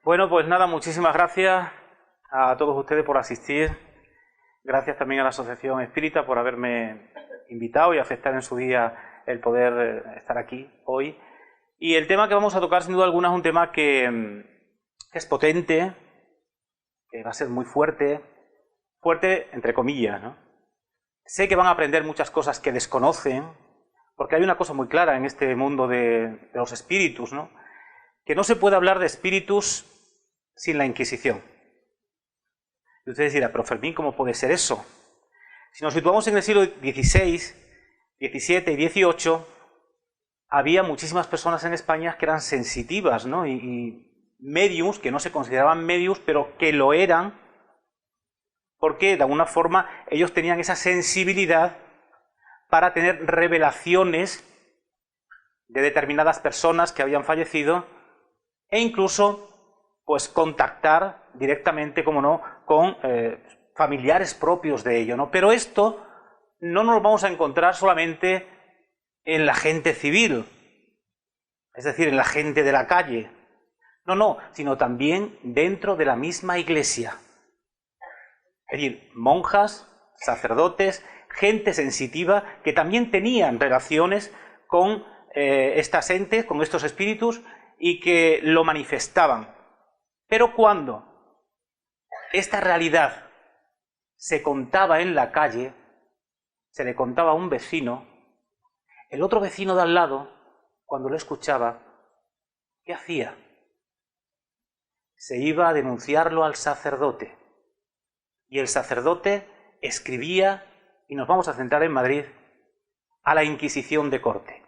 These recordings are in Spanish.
Bueno, pues nada, muchísimas gracias a todos ustedes por asistir. Gracias también a la Asociación Espírita por haberme invitado y aceptar en su día el poder estar aquí hoy. Y el tema que vamos a tocar, sin duda alguna, es un tema que es potente, que va a ser muy fuerte entre comillas, ¿no? Sé que van a aprender muchas cosas que desconocen, porque hay una cosa muy clara en este mundo de los espíritus, ¿no? Que no se puede hablar de espíritus sin la Inquisición. Y ustedes dirán, pero Fermín, ¿cómo puede ser eso? Si nos situamos en el siglo XVI, XVII y XVIII, había muchísimas personas en España que eran sensitivas, ¿no? Y médiums, que no se consideraban médiums, pero que lo eran, porque de alguna forma ellos tenían esa sensibilidad para tener revelaciones de determinadas personas que habían fallecido e incluso pues contactar directamente, como no, con familiares propios de ello, ¿no? Pero esto no nos lo vamos a encontrar solamente en la gente civil, es decir, en la gente de la calle. No, sino también dentro de la misma iglesia. Es decir, monjas, sacerdotes, gente sensitiva que también tenían relaciones con estas entes, con estos espíritus, y que lo manifestaban. Pero cuando esta realidad se contaba en la calle, se le contaba a un vecino, el otro vecino de al lado, cuando lo escuchaba, ¿qué hacía? Se iba a denunciarlo al sacerdote. Y el sacerdote escribía, y nos vamos a centrar en Madrid, a la Inquisición de corte.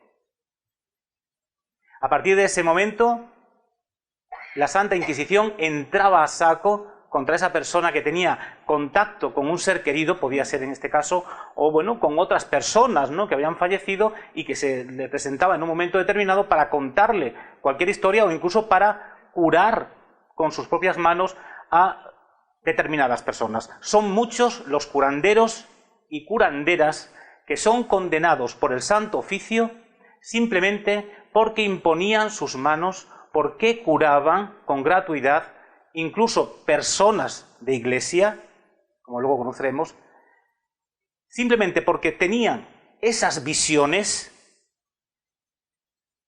A partir de ese momento, la Santa Inquisición entraba a saco contra esa persona que tenía contacto con un ser querido, podía ser en este caso, o bueno, con otras personas, ¿no?, que habían fallecido y que se le presentaba en un momento determinado para contarle cualquier historia o incluso para curar con sus propias manos a determinadas personas. Son muchos los curanderos y curanderas que son condenados por el Santo Oficio simplemente porque imponían sus manos, porque curaban con gratuidad, incluso personas de iglesia, como luego conoceremos, simplemente porque tenían esas visiones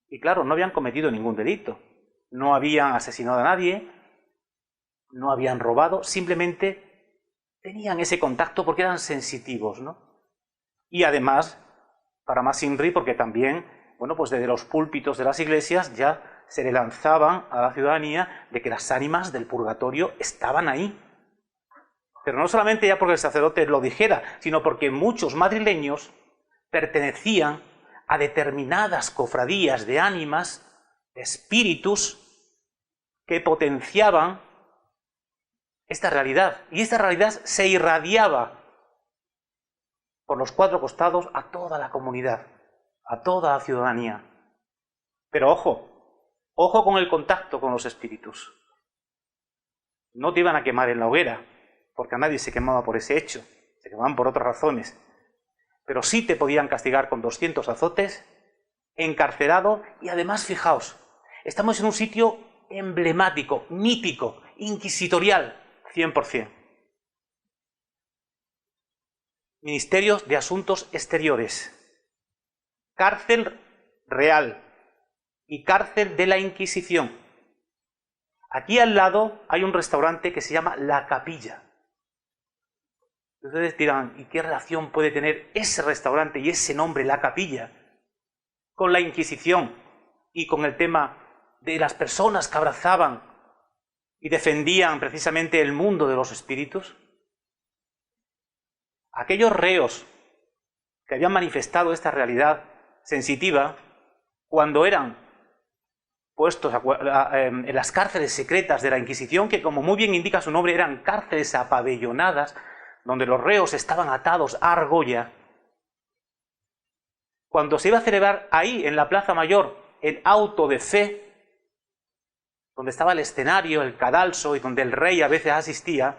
y claro, no habían cometido ningún delito, no habían asesinado a nadie, no habían robado, simplemente tenían ese contacto porque eran sensitivos, ¿no? Y además, para más inri, porque también, bueno, pues desde los púlpitos de las iglesias ya se le lanzaban a la ciudadanía de que las ánimas del purgatorio estaban ahí. Pero no solamente ya porque el sacerdote lo dijera, sino porque muchos madrileños pertenecían a determinadas cofradías de ánimas, de espíritus, que potenciaban esta realidad. Y esta realidad se irradiaba por los cuatro costados a toda la comunidad, a toda la ciudadanía. Pero ojo con el contacto con los espíritus. No te iban a quemar en la hoguera, porque a nadie se quemaba por ese hecho, se quemaban por otras razones. Pero sí te podían castigar con 200 azotes, encarcelado y además, fijaos, estamos en un sitio emblemático, mítico, inquisitorial, 100%. Ministerios de Asuntos Exteriores, cárcel real y cárcel de la Inquisición. Aquí al lado hay un restaurante que se llama La Capilla. Ustedes dirán, ¿y qué relación puede tener ese restaurante y ese nombre, La Capilla, con la Inquisición y con el tema de las personas que abrazaban y defendían precisamente el mundo de los espíritus? Aquellos reos que habían manifestado esta realidad sensitiva, cuando eran puestos en las cárceles secretas de la Inquisición, que como muy bien indica su nombre, eran cárceles apabellonadas, donde los reos estaban atados a argolla, cuando se iba a celebrar ahí, en la Plaza Mayor, el auto de fe, donde estaba el escenario, el cadalso, y donde el rey a veces asistía,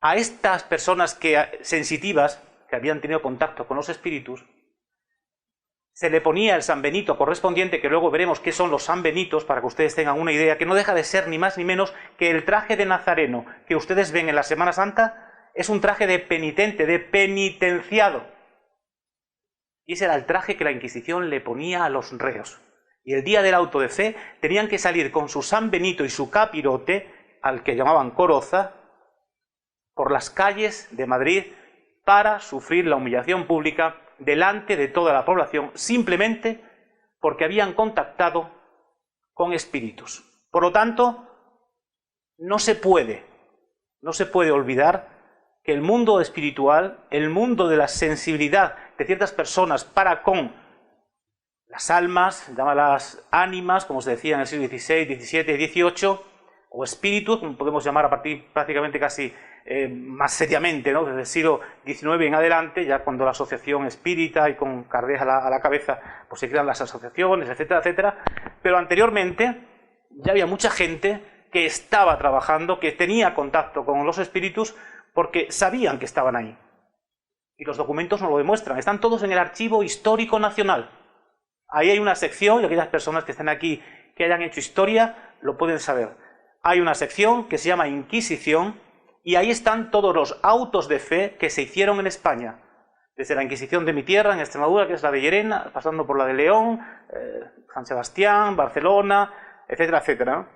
a estas personas sensitivas, que habían tenido contacto con los espíritus, se le ponía el San Benito correspondiente, que luego veremos qué son los San Benitos, para que ustedes tengan una idea, que no deja de ser ni más ni menos que el traje de nazareno que ustedes ven en la Semana Santa, es un traje de penitente, de penitenciado. Y ese era el traje que la Inquisición le ponía a los reos. Y el día del auto de fe tenían que salir con su San Benito y su capirote, al que llamaban coroza, por las calles de Madrid para sufrir la humillación pública delante de toda la población, simplemente porque habían contactado con espíritus. Por lo tanto, no se puede olvidar que el mundo espiritual, el mundo de la sensibilidad de ciertas personas para con las almas, llámalas ánimas, como se decía en el siglo XVI, XVII, XVIII, o espíritus, como podemos llamar a partir prácticamente casi más seriamente, ¿no? Desde el siglo XIX en adelante, ya cuando la asociación espírita y con Kardec a la cabeza, pues se crean las asociaciones, etcétera, etcétera. Pero anteriormente ya había mucha gente que estaba trabajando, que tenía contacto con los espíritus porque sabían que estaban ahí. Y los documentos nos lo demuestran, están todos en el Archivo Histórico Nacional. Ahí hay una sección, y aquellas personas que están aquí, que hayan hecho historia, lo pueden saber. Hay una sección que se llama Inquisición, y ahí están todos los autos de fe que se hicieron en España. Desde la Inquisición de mi tierra, en Extremadura, que es la de Llerena, pasando por la de León, San Sebastián, Barcelona, etcétera, etcétera.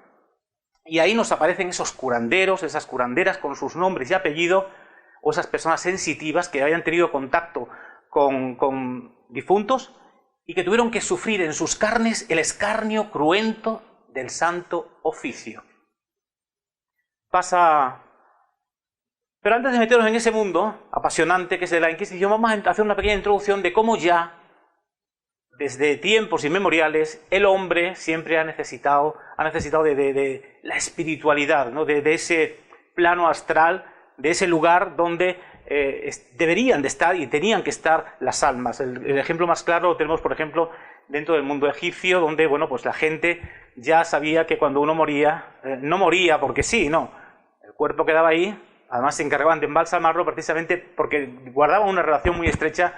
Y ahí nos aparecen esos curanderos, esas curanderas con sus nombres y apellidos, o esas personas sensitivas que habían tenido contacto con difuntos y que tuvieron que sufrir en sus carnes el escarnio cruento del Santo Oficio. Pero antes de meternos en ese mundo apasionante que es de la Inquisición, vamos a hacer una pequeña introducción de cómo ya, desde tiempos inmemoriales, el hombre siempre ha necesitado de la espiritualidad, ¿no? de ese plano astral, de ese lugar donde deberían de estar y tenían que estar las almas. El ejemplo más claro lo tenemos, por ejemplo, dentro del mundo egipcio, donde bueno, pues la gente ya sabía que cuando uno moría, no moría porque sí, no. El cuerpo quedaba ahí, además se encargaban de embalsamarlo precisamente porque guardaban una relación muy estrecha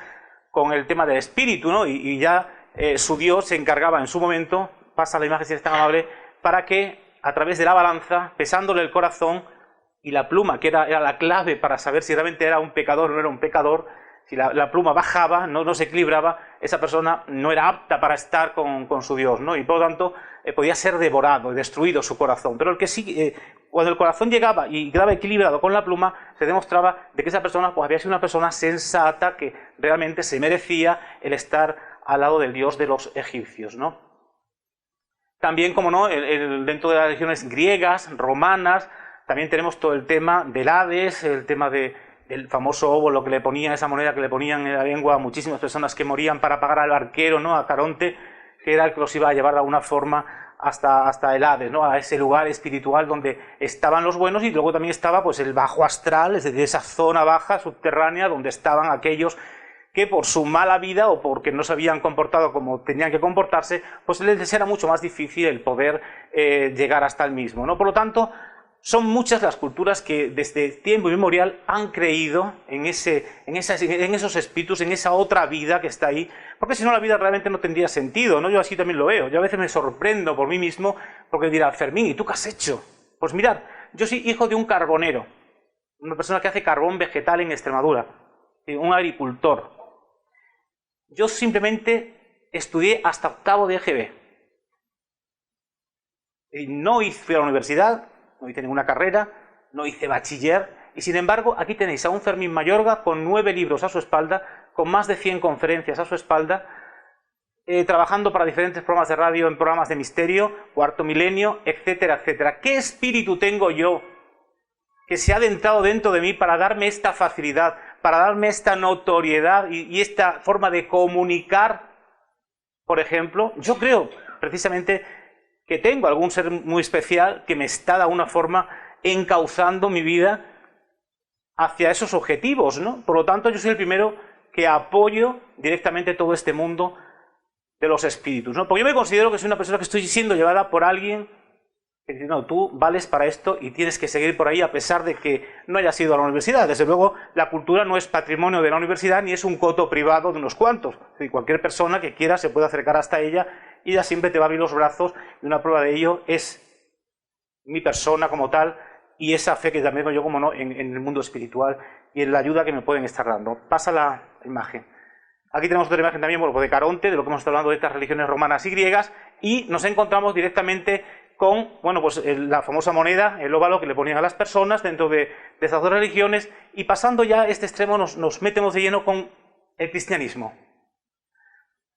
con el tema del espíritu, ¿no? Y ya su Dios se encargaba en su momento, pasa la imagen si es tan amable, para que a través de la balanza, pesándole el corazón y la pluma, que era la clave para saber si realmente era un pecador o no era un pecador, si la pluma bajaba, no se equilibraba, esa persona no era apta para estar con su Dios, ¿no? Y por lo tanto podía ser devorado y destruido su corazón. Pero el que sí, cuando el corazón llegaba y quedaba equilibrado con la pluma, se demostraba de que esa persona pues, había sido una persona sensata que realmente se merecía el estar al lado del Dios de los egipcios, ¿no? También, como no, dentro de las religiones griegas, romanas, también tenemos todo el tema del Hades, el tema del famoso óvulo que le ponían, esa moneda que le ponían en la lengua a muchísimas personas que morían para pagar al barquero, ¿no? A Caronte, que era el que los iba a llevar de alguna forma hasta el Hades, ¿no? A ese lugar espiritual donde estaban los buenos, y luego también estaba pues el bajo astral, es decir, esa zona baja, subterránea, donde estaban aquellos que por su mala vida o porque no se habían comportado como tenían que comportarse, pues les era mucho más difícil el poder llegar hasta el mismo, ¿no? Por lo tanto, son muchas las culturas que desde tiempo inmemorial han creído en esos espíritus, en esa otra vida que está ahí, porque si no la vida realmente no tendría sentido, ¿no? Yo así también lo veo. Yo a veces me sorprendo por mí mismo porque dirá, Fermín, ¿y tú qué has hecho? Pues mirad, yo soy hijo de un carbonero, una persona que hace carbón vegetal en Extremadura, un agricultor. Yo simplemente estudié hasta octavo de EGB. Y no fui a la universidad, no hice ninguna carrera, no hice bachiller, y sin embargo aquí tenéis a un Fermín Mayorga con 9 libros a su espalda, con más de 100 conferencias a su espalda, trabajando para diferentes programas de radio, en programas de misterio, Cuarto Milenio, etcétera, etcétera. ¿Qué espíritu tengo yo que se ha adentrado dentro de mí para darme esta facilidad, para darme esta notoriedad y esta forma de comunicar? Por ejemplo, yo creo precisamente que tengo algún ser muy especial que me está de alguna forma encauzando mi vida hacia esos objetivos, ¿no? Por lo tanto, yo soy el primero que apoyo directamente todo este mundo de los espíritus, ¿no? Porque yo me considero que soy una persona que estoy siendo llevada por alguien Que dice, no, tú vales para esto y tienes que seguir por ahí a pesar de que no hayas ido a la universidad. Desde luego, la cultura no es patrimonio de la universidad ni es un coto privado de unos cuantos. Es decir, cualquier persona que quiera se puede acercar hasta ella y ella siempre te va a abrir los brazos, y una prueba de ello es mi persona como tal y esa fe que también tengo yo como no en el mundo espiritual y en la ayuda que me pueden estar dando. Pasa la imagen. Aquí tenemos otra imagen también, bueno, de Caronte, de lo que hemos estado hablando de estas religiones romanas y griegas, y nos encontramos directamente con, bueno, pues la famosa moneda, el óvalo que le ponían a las personas dentro de esas dos religiones, y pasando ya a este extremo nos metemos de lleno con el cristianismo.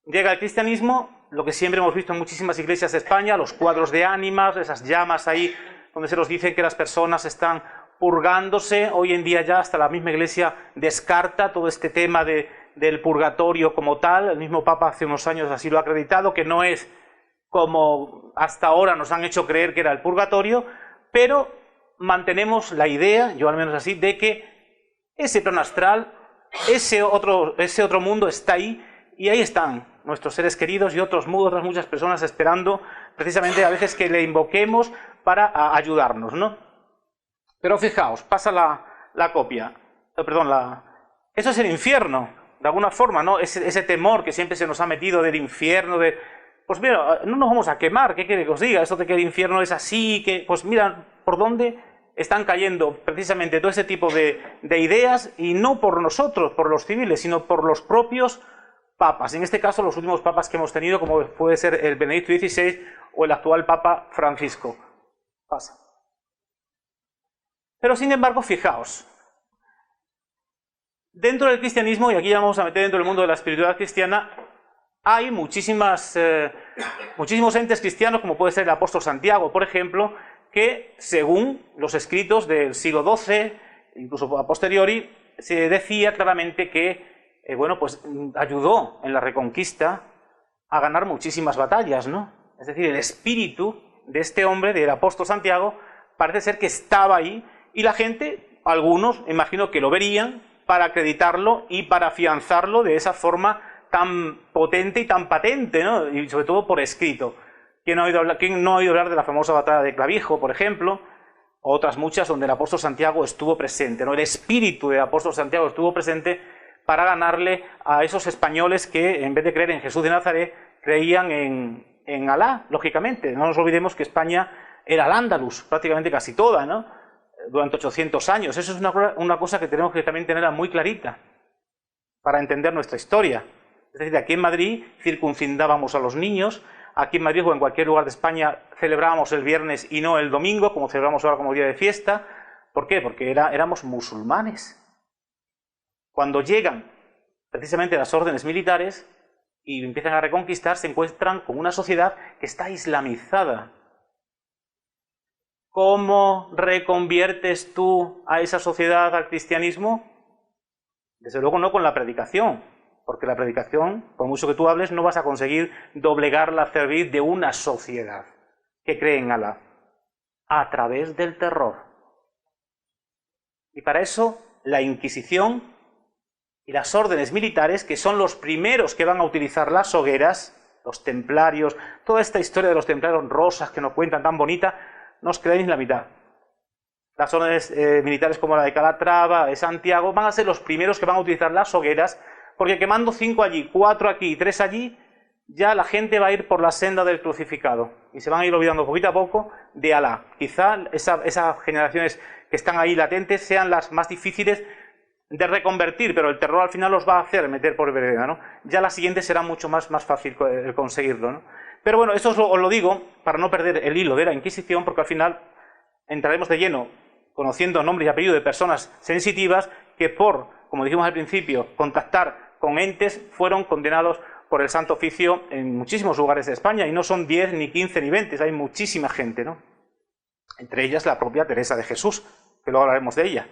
Llega el cristianismo, lo que siempre hemos visto en muchísimas iglesias de España, los cuadros de ánimas, esas llamas ahí, donde se nos dice que las personas están purgándose. Hoy en día ya hasta la misma iglesia descarta todo este tema del purgatorio como tal. El mismo Papa hace unos años así lo ha acreditado, que no es como hasta ahora nos han hecho creer que era el purgatorio, pero mantenemos la idea, yo al menos así, de que ese plano astral, ese otro mundo está ahí, y ahí están nuestros seres queridos y otras muchas personas esperando precisamente a veces que le invoquemos para ayudarnos, ¿no? Pero fijaos, pasa la copia, eso es el infierno, de alguna forma, ¿no? Ese temor que siempre se nos ha metido del infierno, pues mira, no nos vamos a quemar, ¿qué quiere que os diga? Esto de que el infierno es así, que pues mira, por dónde están cayendo precisamente todo ese tipo de ideas, y no por nosotros, por los civiles, sino por los propios papas. En este caso, los últimos papas que hemos tenido, como puede ser el Benedicto XVI o el actual Papa Francisco. Pasa. Pero sin embargo, fijaos, dentro del cristianismo, y aquí ya vamos a meter dentro del mundo de la espiritualidad cristiana, hay muchísimos entes cristianos, como puede ser el apóstol Santiago, por ejemplo, que según los escritos del siglo XII, incluso a posteriori, se decía claramente que bueno, pues ayudó en la Reconquista a ganar muchísimas batallas, ¿no? Es decir, el espíritu de este hombre, del apóstol Santiago, parece ser que estaba ahí, y la gente, algunos, imagino que lo verían para acreditarlo y para afianzarlo de esa forma tan potente y tan patente, ¿no? Y sobre todo por escrito. ¿Quién no ha oído hablar de la famosa batalla de Clavijo, por ejemplo? Otras muchas donde el apóstol Santiago estuvo presente, ¿no? El espíritu del apóstol Santiago estuvo presente para ganarle a esos españoles que, en vez de creer en Jesús de Nazaret, creían en Alá, lógicamente. No nos olvidemos que España era al-Ándalus, prácticamente casi toda, ¿no? Durante 800 años. Eso es una cosa que tenemos que también tenerla muy clarita para entender nuestra historia. Es decir, aquí en Madrid circuncidábamos a los niños, aquí en Madrid o en cualquier lugar de España celebrábamos el viernes y no el domingo, como celebramos ahora como día de fiesta. ¿Por qué? Porque éramos musulmanes. Cuando llegan precisamente las órdenes militares y empiezan a reconquistar, se encuentran con una sociedad que está islamizada. ¿Cómo reconviertes tú a esa sociedad al cristianismo? Desde luego no con la predicación, porque la predicación, por mucho que tú hables, no vas a conseguir doblegar la cerviz de una sociedad que cree en Alá, a través del terror. Y para eso, la Inquisición y las órdenes militares, que son los primeros que van a utilizar las hogueras, los templarios, toda esta historia de los templarios rosas que nos cuentan tan bonita, no os creáis la mitad. Las órdenes militares como la de Calatrava, de Santiago, van a ser los primeros que van a utilizar las hogueras, porque quemando 5 allí, 4 aquí y 3 allí, ya la gente va a ir por la senda del crucificado, y se van a ir olvidando poquito a poco de Alá. Quizá esas generaciones que están ahí latentes sean las más difíciles de reconvertir, pero el terror al final los va a hacer meter por vereda, ¿no? Ya la siguiente será mucho más fácil conseguirlo, ¿no? Pero bueno, esto os lo digo para no perder el hilo de la Inquisición, porque al final entraremos de lleno conociendo nombres y apellidos de personas sensitivas que por, como dijimos al principio, contactar con entes, fueron condenados por el Santo Oficio en muchísimos lugares de España, y no son 10, ni 15, ni 20, hay muchísima gente, ¿no? Entre ellas la propia Teresa de Jesús, que luego hablaremos de ella.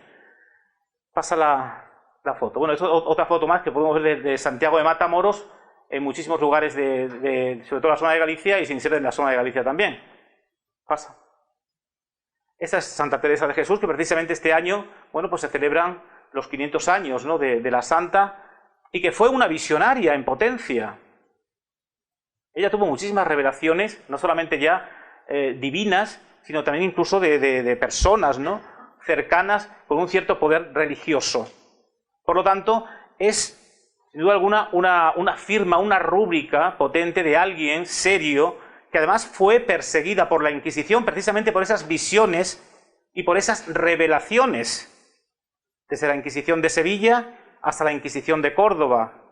Pasa la foto. Bueno, esto es otra foto más que podemos ver de Santiago de Matamoros, en muchísimos lugares sobre todo la zona de Galicia, y sin ser en la zona de Galicia también. Pasa. Esta es Santa Teresa de Jesús, que precisamente este año, bueno, pues se celebran los 500 años, ¿no?, de la santa, y que fue una visionaria en potencia. Ella tuvo muchísimas revelaciones, no solamente ya divinas, sino también incluso de personas, ¿no?, cercanas con un cierto poder religioso. Por lo tanto, es, sin duda alguna, una firma, una rúbrica potente de alguien serio, que además fue perseguida por la Inquisición precisamente por esas visiones y por esas revelaciones, desde la Inquisición de Sevilla hasta la Inquisición de Córdoba.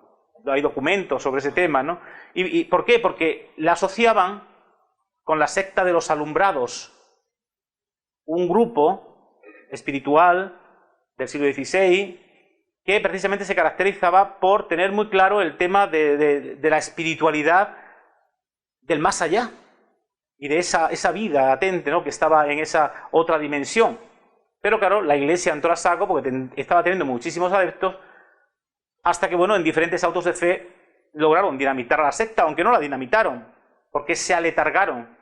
Hay documentos sobre ese tema, ¿no? ¿Y por qué? Porque la asociaban con la secta de los alumbrados, un grupo espiritual del siglo XVI que precisamente se caracterizaba por tener muy claro el tema de la espiritualidad del más allá y de esa vida latente, ¿no?, que estaba en esa otra dimensión. Pero claro, la Iglesia entró a saco porque estaba teniendo muchísimos adeptos, hasta que, bueno, en diferentes autos de fe lograron dinamitar a la secta, aunque no la dinamitaron, porque se aletargaron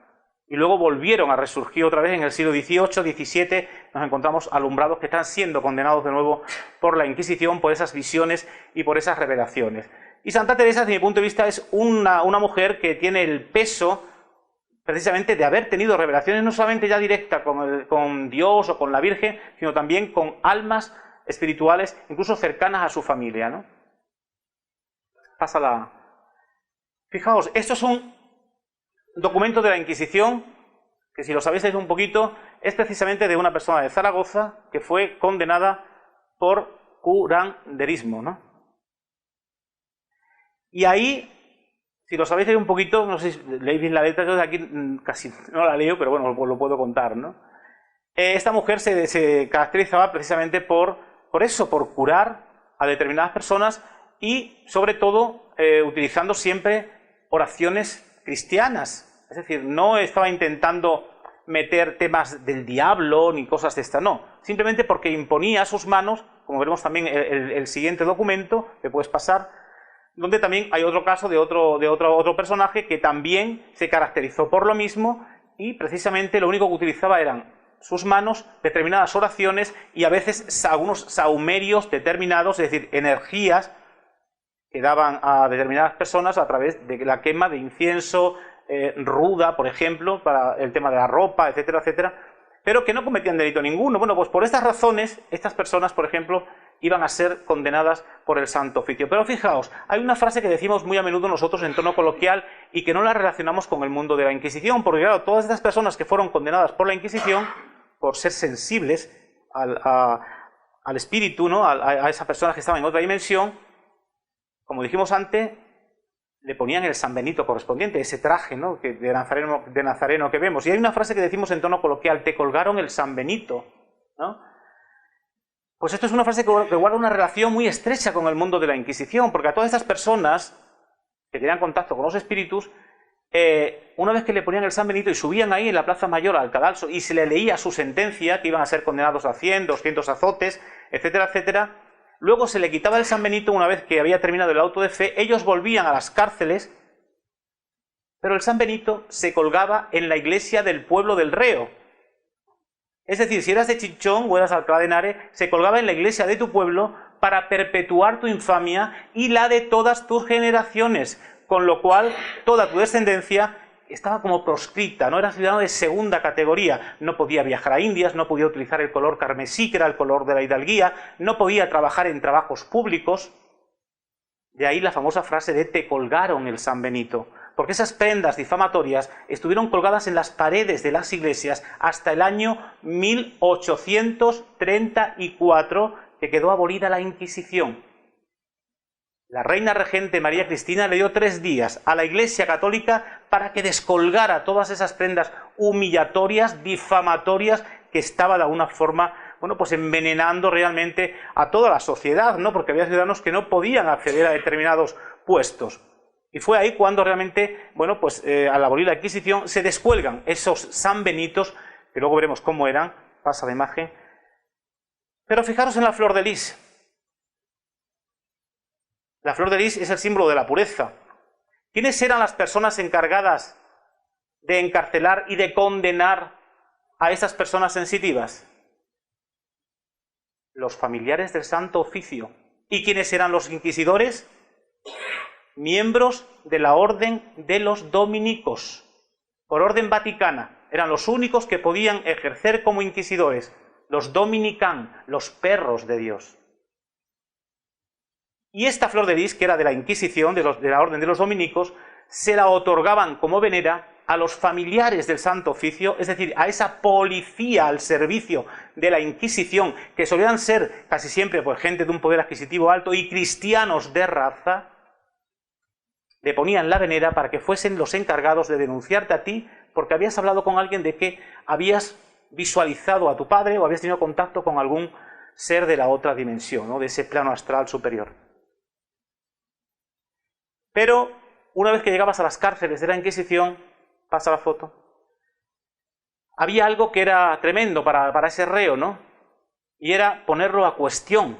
y luego volvieron a resurgir otra vez en el siglo XVIII, XVII. Nos encontramos alumbrados que están siendo condenados de nuevo por la Inquisición, por esas visiones y por esas revelaciones. Y Santa Teresa, desde mi punto de vista, es una mujer que tiene el peso precisamente de haber tenido revelaciones no solamente ya directas con Dios o con la Virgen, sino también con almas espirituales, incluso cercanas a su familia, ¿no? Pásala. Fijaos, estos son documentos de la Inquisición, que si lo sabéis un poquito, es precisamente de una persona de Zaragoza que fue condenada por curanderismo, ¿no? Y ahí, si lo sabéis un poquito, no sé si leéis bien la letra, yo de aquí casi no la leo, pero bueno, lo puedo contar, ¿no? Esta mujer se caracterizaba precisamente por eso, por curar a determinadas personas y, sobre todo, utilizando siempre oraciones cristianas. Es decir, no estaba intentando meter temas del diablo ni cosas de esta, no. Simplemente porque imponía sus manos, como veremos también el siguiente documento, que puedes pasar, donde también hay otro caso de otro personaje que también se caracterizó por lo mismo y precisamente lo único que utilizaba eran sus manos, determinadas oraciones y a veces algunos sahumerios determinados, es decir, energías que daban a determinadas personas a través de la quema de incienso, ruda, por ejemplo, para el tema de la ropa, etcétera, etcétera, pero que no cometían delito ninguno. Bueno, pues por estas razones, estas personas, por ejemplo, iban a ser condenadas por el Santo Oficio. Pero fijaos, hay una frase que decimos muy a menudo nosotros en tono coloquial y que no la relacionamos con el mundo de la Inquisición, porque claro, todas estas personas que fueron condenadas por la Inquisición, por ser sensibles al espíritu, ¿no?, a esa persona que estaba en otra dimensión, como dijimos antes, le ponían el San Benito correspondiente, ese traje, ¿no?, de Nazareno que vemos. Y hay una frase que decimos en tono coloquial: te colgaron el San Benito, ¿no? Pues esto es una frase que guarda una relación muy estrecha con el mundo de la Inquisición, porque a todas estas personas que tenían contacto con los espíritus, una vez que le ponían el San Benito y subían ahí en la Plaza Mayor al cadalso y se le leía su sentencia, que iban a ser condenados a 100, 200 azotes, etcétera, etcétera, luego se le quitaba el San Benito una vez que había terminado el auto de fe, ellos volvían a las cárceles, pero el San Benito se colgaba en la iglesia del pueblo del reo. Es decir, si eras de Chinchón o eras Alcalá de Henares, se colgaba en la iglesia de tu pueblo para perpetuar tu infamia y la de todas tus generaciones, con lo cual toda tu descendencia estaba como proscrita, no era ciudadano de segunda categoría, no podía viajar a Indias, no podía utilizar el color carmesí, que era el color de la hidalguía, no podía trabajar en trabajos públicos. De ahí la famosa frase de te colgaron el San Benito, porque esas prendas difamatorias estuvieron colgadas en las paredes de las iglesias hasta el año 1834, que quedó abolida la Inquisición. La reina regente María Cristina le dio 3 días a la Iglesia Católica para que descolgara todas esas prendas humillatorias, difamatorias, que estaba de alguna forma, bueno, pues envenenando realmente a toda la sociedad, ¿no? Porque había ciudadanos que no podían acceder a determinados puestos. Y fue ahí cuando realmente, bueno, pues al abolir la Inquisición, se descuelgan esos San Benitos, que luego veremos cómo eran, pasa la imagen. Pero fijaros en la flor de lis. La flor de lis es el símbolo de la pureza. ¿Quiénes eran las personas encargadas de encarcelar y de condenar a esas personas sensitivas? Los familiares del Santo Oficio. ¿Y quiénes eran los inquisidores? Miembros de la Orden de los Dominicos, por orden vaticana. eran los únicos que podían ejercer como inquisidores, los dominican, los perros de Dios. Y esta flor de lis, que era de la Inquisición, de la orden de los dominicos, se la otorgaban como venera a los familiares del Santo Oficio, es decir, a esa policía al servicio de la Inquisición, que solían ser casi siempre pues, gente de un poder adquisitivo alto y cristianos de raza, le ponían la venera para que fuesen los encargados de denunciarte a ti porque habías hablado con alguien de que habías visualizado a tu padre o habías tenido contacto con algún ser de la otra dimensión, ¿no? De ese plano astral superior. Pero una vez que llegabas a las cárceles de la Inquisición, pasa la foto, había algo que era tremendo para ese reo, ¿no? Y era ponerlo a cuestión.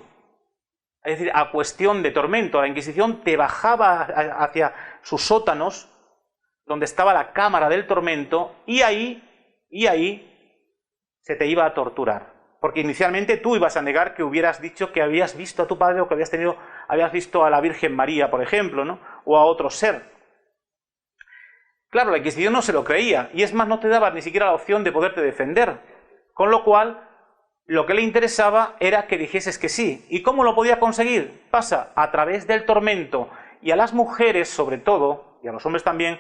Es decir, a cuestión de tormento. La Inquisición te bajaba hacia sus sótanos, donde estaba la cámara del tormento, y ahí se te iba a torturar. Porque inicialmente tú ibas a negar que hubieras dicho que habías visto a tu padre o que habías visto a la Virgen María, por ejemplo, ¿no? O a otro ser. Claro, la Inquisición no se lo creía, y es más, no te daba ni siquiera la opción de poderte defender. Con lo cual, lo que le interesaba era que dijeses que sí. ¿Y cómo lo podía conseguir? Pasa a través del tormento, y a las mujeres, sobre todo, y a los hombres también,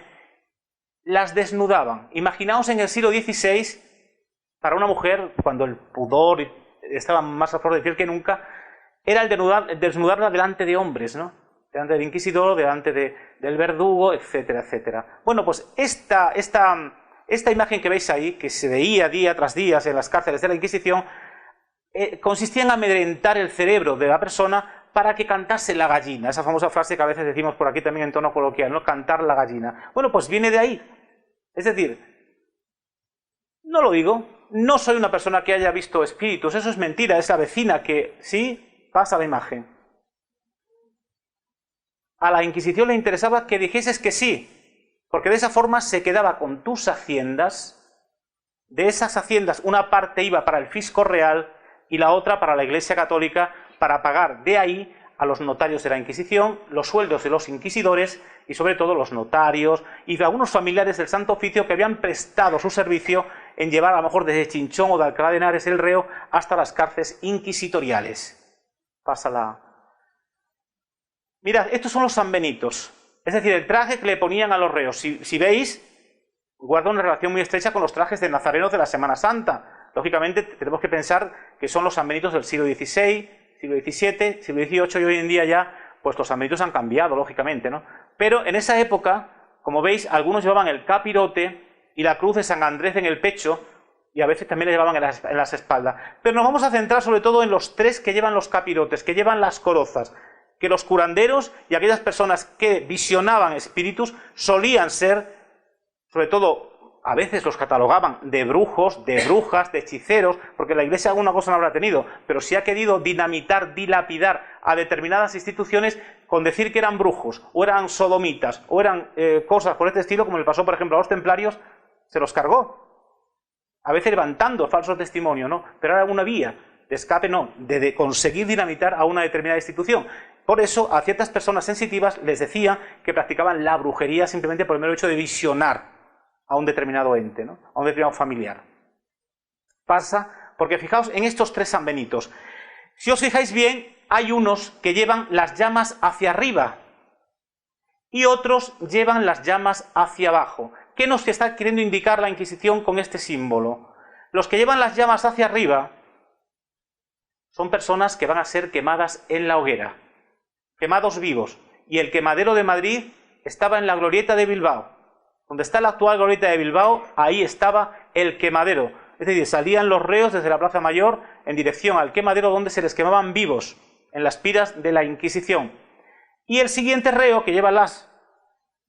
las desnudaban. Imaginaos en el siglo XVI, para una mujer, cuando el pudor estaba más a flor de piel que nunca, era el desnudarla delante de hombres, ¿no? Delante del inquisidor, delante del verdugo, etcétera, etcétera. Bueno, pues esta imagen que veis ahí, que se veía día tras día en las cárceles de la Inquisición, consistía en amedrentar el cerebro de la persona para que cantase la gallina. Esa famosa frase que a veces decimos por aquí también en tono coloquial, ¿no? Cantar la gallina. Bueno, pues viene de ahí. Es decir, no lo digo, no soy una persona que haya visto espíritus, eso es mentira, es la vecina que sí pasa la imagen. A la Inquisición le interesaba que dijeses que sí, porque de esa forma se quedaba con tus haciendas. De esas haciendas una parte iba para el fisco real y la otra para la Iglesia Católica, para pagar de ahí a los notarios de la Inquisición, los sueldos de los inquisidores y sobre todo los notarios y de algunos familiares del Santo Oficio que habían prestado su servicio en llevar a lo mejor desde Chinchón o de Alcalá de Henares el reo hasta las cárceles inquisitoriales. Pásala. Mirad, estos son los sanbenitos, es decir, el traje que le ponían a los reos. Si veis, guarda una relación muy estrecha con los trajes de nazarenos de la Semana Santa. Lógicamente tenemos que pensar que son los sanbenitos del siglo XVI, siglo XVII, siglo XVIII y hoy en día ya, pues los sanbenitos han cambiado, lógicamente, ¿no? Pero en esa época, como veis, algunos llevaban el capirote y la cruz de San Andrés en el pecho y a veces también le llevaban en las espaldas. Pero nos vamos a centrar sobre todo en los tres que llevan los capirotes, que llevan las corozas, que los curanderos y aquellas personas que visionaban espíritus solían ser, sobre todo, a veces los catalogaban de brujos, de brujas, de hechiceros, porque la Iglesia alguna cosa no habrá tenido, pero sí ha querido dinamitar, dilapidar a determinadas instituciones con decir que eran brujos, o eran sodomitas, o eran cosas por este estilo, como le pasó, por ejemplo, a los templarios, se los cargó. A veces levantando falsos testimonios, ¿no? Pero era una vía de escape, no, de conseguir dinamitar a una determinada institución. Por eso, a ciertas personas sensitivas les decía que practicaban la brujería simplemente por el mero hecho de visionar a un determinado ente, ¿no? A un determinado familiar. Pasa, porque fijaos en estos tres sanbenitos. Si os fijáis bien, hay unos que llevan las llamas hacia arriba y otros llevan las llamas hacia abajo. ¿Qué nos está queriendo indicar la Inquisición con este símbolo? Los que llevan las llamas hacia arriba son personas que van a ser quemadas en la hoguera, quemados vivos. Y el quemadero de Madrid estaba en la glorieta de Bilbao. Donde está la actual glorieta de Bilbao, ahí estaba el quemadero. Es decir, salían los reos desde la Plaza Mayor en dirección al quemadero donde se les quemaban vivos, en las piras de la Inquisición. Y el siguiente reo, que lleva las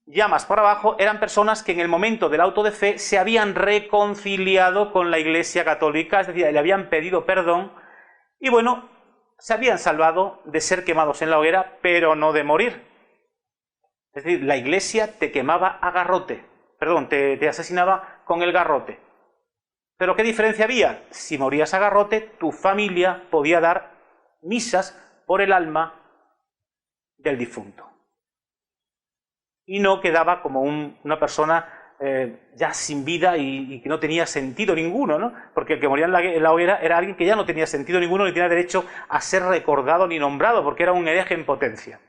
llamas por abajo, eran personas que en el momento del auto de fe se habían reconciliado con la Iglesia Católica, es decir, le habían pedido perdón, y bueno, se habían salvado de ser quemados en la hoguera, pero no de morir. Es decir, la Iglesia te quemaba a garrote, perdón, te asesinaba con el garrote. ¿Pero qué diferencia había? Si morías a garrote, tu familia podía dar misas por el alma del difunto. Y no quedaba como una persona ya sin vida y que no tenía sentido ninguno, ¿no? Porque el que moría en la hoguera era alguien que ya no tenía sentido ninguno ni tenía derecho a ser recordado ni nombrado, porque era un hereje en potencia.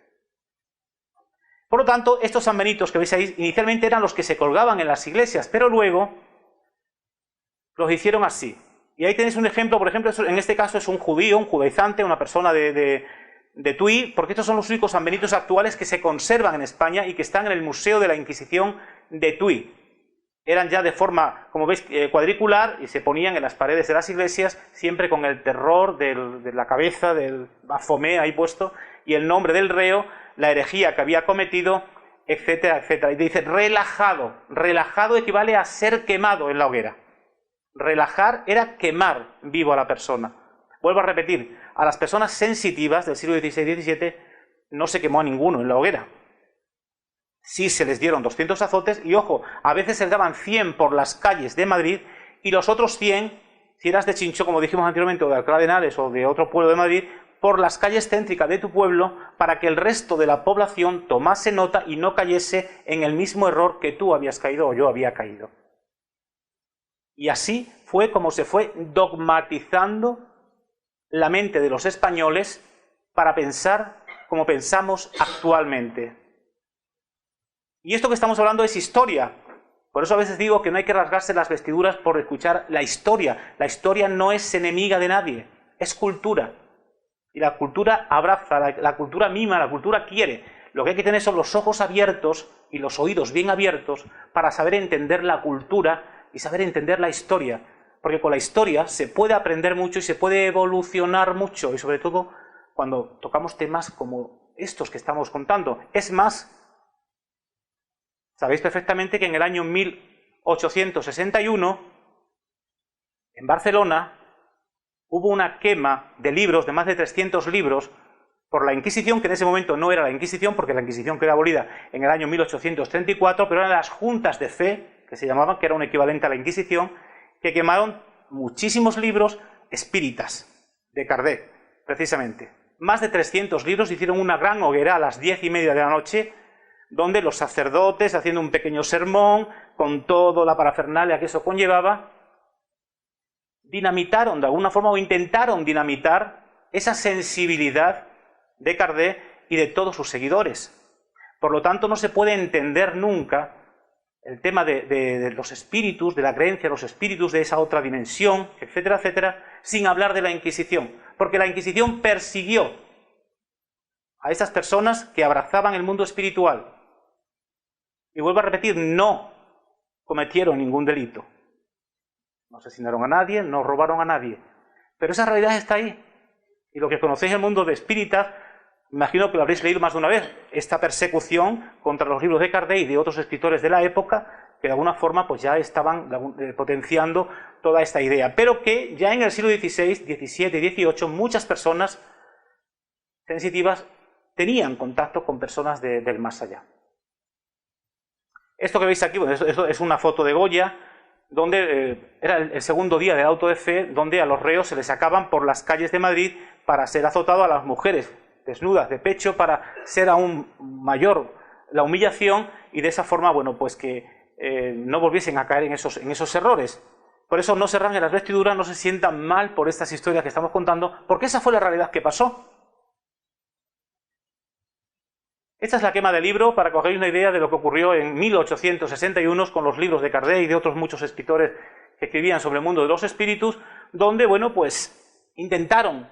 Por lo tanto, estos sanbenitos que veis ahí inicialmente eran los que se colgaban en las iglesias, pero luego los hicieron así. Y ahí tenéis un ejemplo, por ejemplo, en este caso es un judío, un judaizante, una persona de Tui, porque estos son los únicos sanbenitos actuales que se conservan en España y que están en el Museo de la Inquisición de Tui. Eran ya de forma, como veis, cuadricular y se ponían en las paredes de las iglesias, siempre con el terror de la cabeza del Bafomé ahí puesto, y el nombre del reo, la herejía que había cometido, etcétera, etcétera. Y dice relajado. Relajado equivale a ser quemado en la hoguera. Relajar era quemar vivo a la persona. Vuelvo a repetir, a las personas sensitivas del siglo XVI y XVII no se quemó a ninguno en la hoguera. Sí se les dieron 200 azotes y, ojo, a veces se les daban 100 por las calles de Madrid y los otros 100, si eras de Chinchón, como dijimos anteriormente, o de Alcalá de Henares o de otro pueblo de Madrid, por las calles céntricas de tu pueblo para que el resto de la población tomase nota y no cayese en el mismo error que tú habías caído o yo había caído. Y así fue como se fue dogmatizando la mente de los españoles para pensar como pensamos actualmente. Y esto que estamos hablando es historia. Por eso a veces digo que no hay que rasgarse las vestiduras por escuchar la historia. La historia no es enemiga de nadie, es cultura. Y la cultura abraza, la cultura mima, la cultura quiere. Lo que hay que tener son los ojos abiertos y los oídos bien abiertos para saber entender la cultura y saber entender la historia. Porque con la historia se puede aprender mucho y se puede evolucionar mucho. Y sobre todo cuando tocamos temas como estos que estamos contando. Es más, sabéis perfectamente que en el año 1861, en Barcelona, hubo una quema de libros, de más de 300 libros, por la Inquisición, que en ese momento no era la Inquisición, porque la Inquisición quedó abolida en el año 1834, pero eran las juntas de fe, que se llamaban, que era un equivalente a la Inquisición, que quemaron muchísimos libros espíritas, de Kardec, precisamente. Más de 300 libros, hicieron una gran hoguera a las 10:30 de la noche, donde los sacerdotes, haciendo un pequeño sermón, con toda la parafernalia que eso conllevaba, dinamitaron de alguna forma o intentaron dinamitar esa sensibilidad de Kardec y de todos sus seguidores. Por lo tanto, no se puede entender nunca el tema de los espíritus, de la creencia de los espíritus, de esa otra dimensión, etcétera, etcétera, sin hablar de la Inquisición. Porque la Inquisición persiguió a esas personas que abrazaban el mundo espiritual. Y vuelvo a repetir, no cometieron ningún delito. No asesinaron a nadie, no robaron a nadie. Pero esa realidad está ahí. Y lo que conocéis en el mundo de espíritas, imagino que lo habréis leído más de una vez, esta persecución contra los libros de Kardec y de otros escritores de la época, que de alguna forma pues ya estaban potenciando toda esta idea. Pero que ya en el siglo XVI, XVII y XVIII, muchas personas sensitivas tenían contacto con personas del más allá. Esto que veis aquí, bueno, esto es una foto de Goya, donde era el segundo día del auto de fe, donde a los reos se les sacaban por las calles de Madrid para ser azotado a las mujeres desnudas de pecho, para ser aún mayor la humillación y de esa forma, bueno, pues que no volviesen a caer en esos errores. Por eso no se rasguen las vestiduras, no se sientan mal por estas historias que estamos contando, porque esa fue la realidad que pasó. Esta es la quema del libro, para que os hagáis una idea de lo que ocurrió en 1861 con los libros de Kardec y de otros muchos escritores que escribían sobre el mundo de los espíritus, donde, bueno, pues intentaron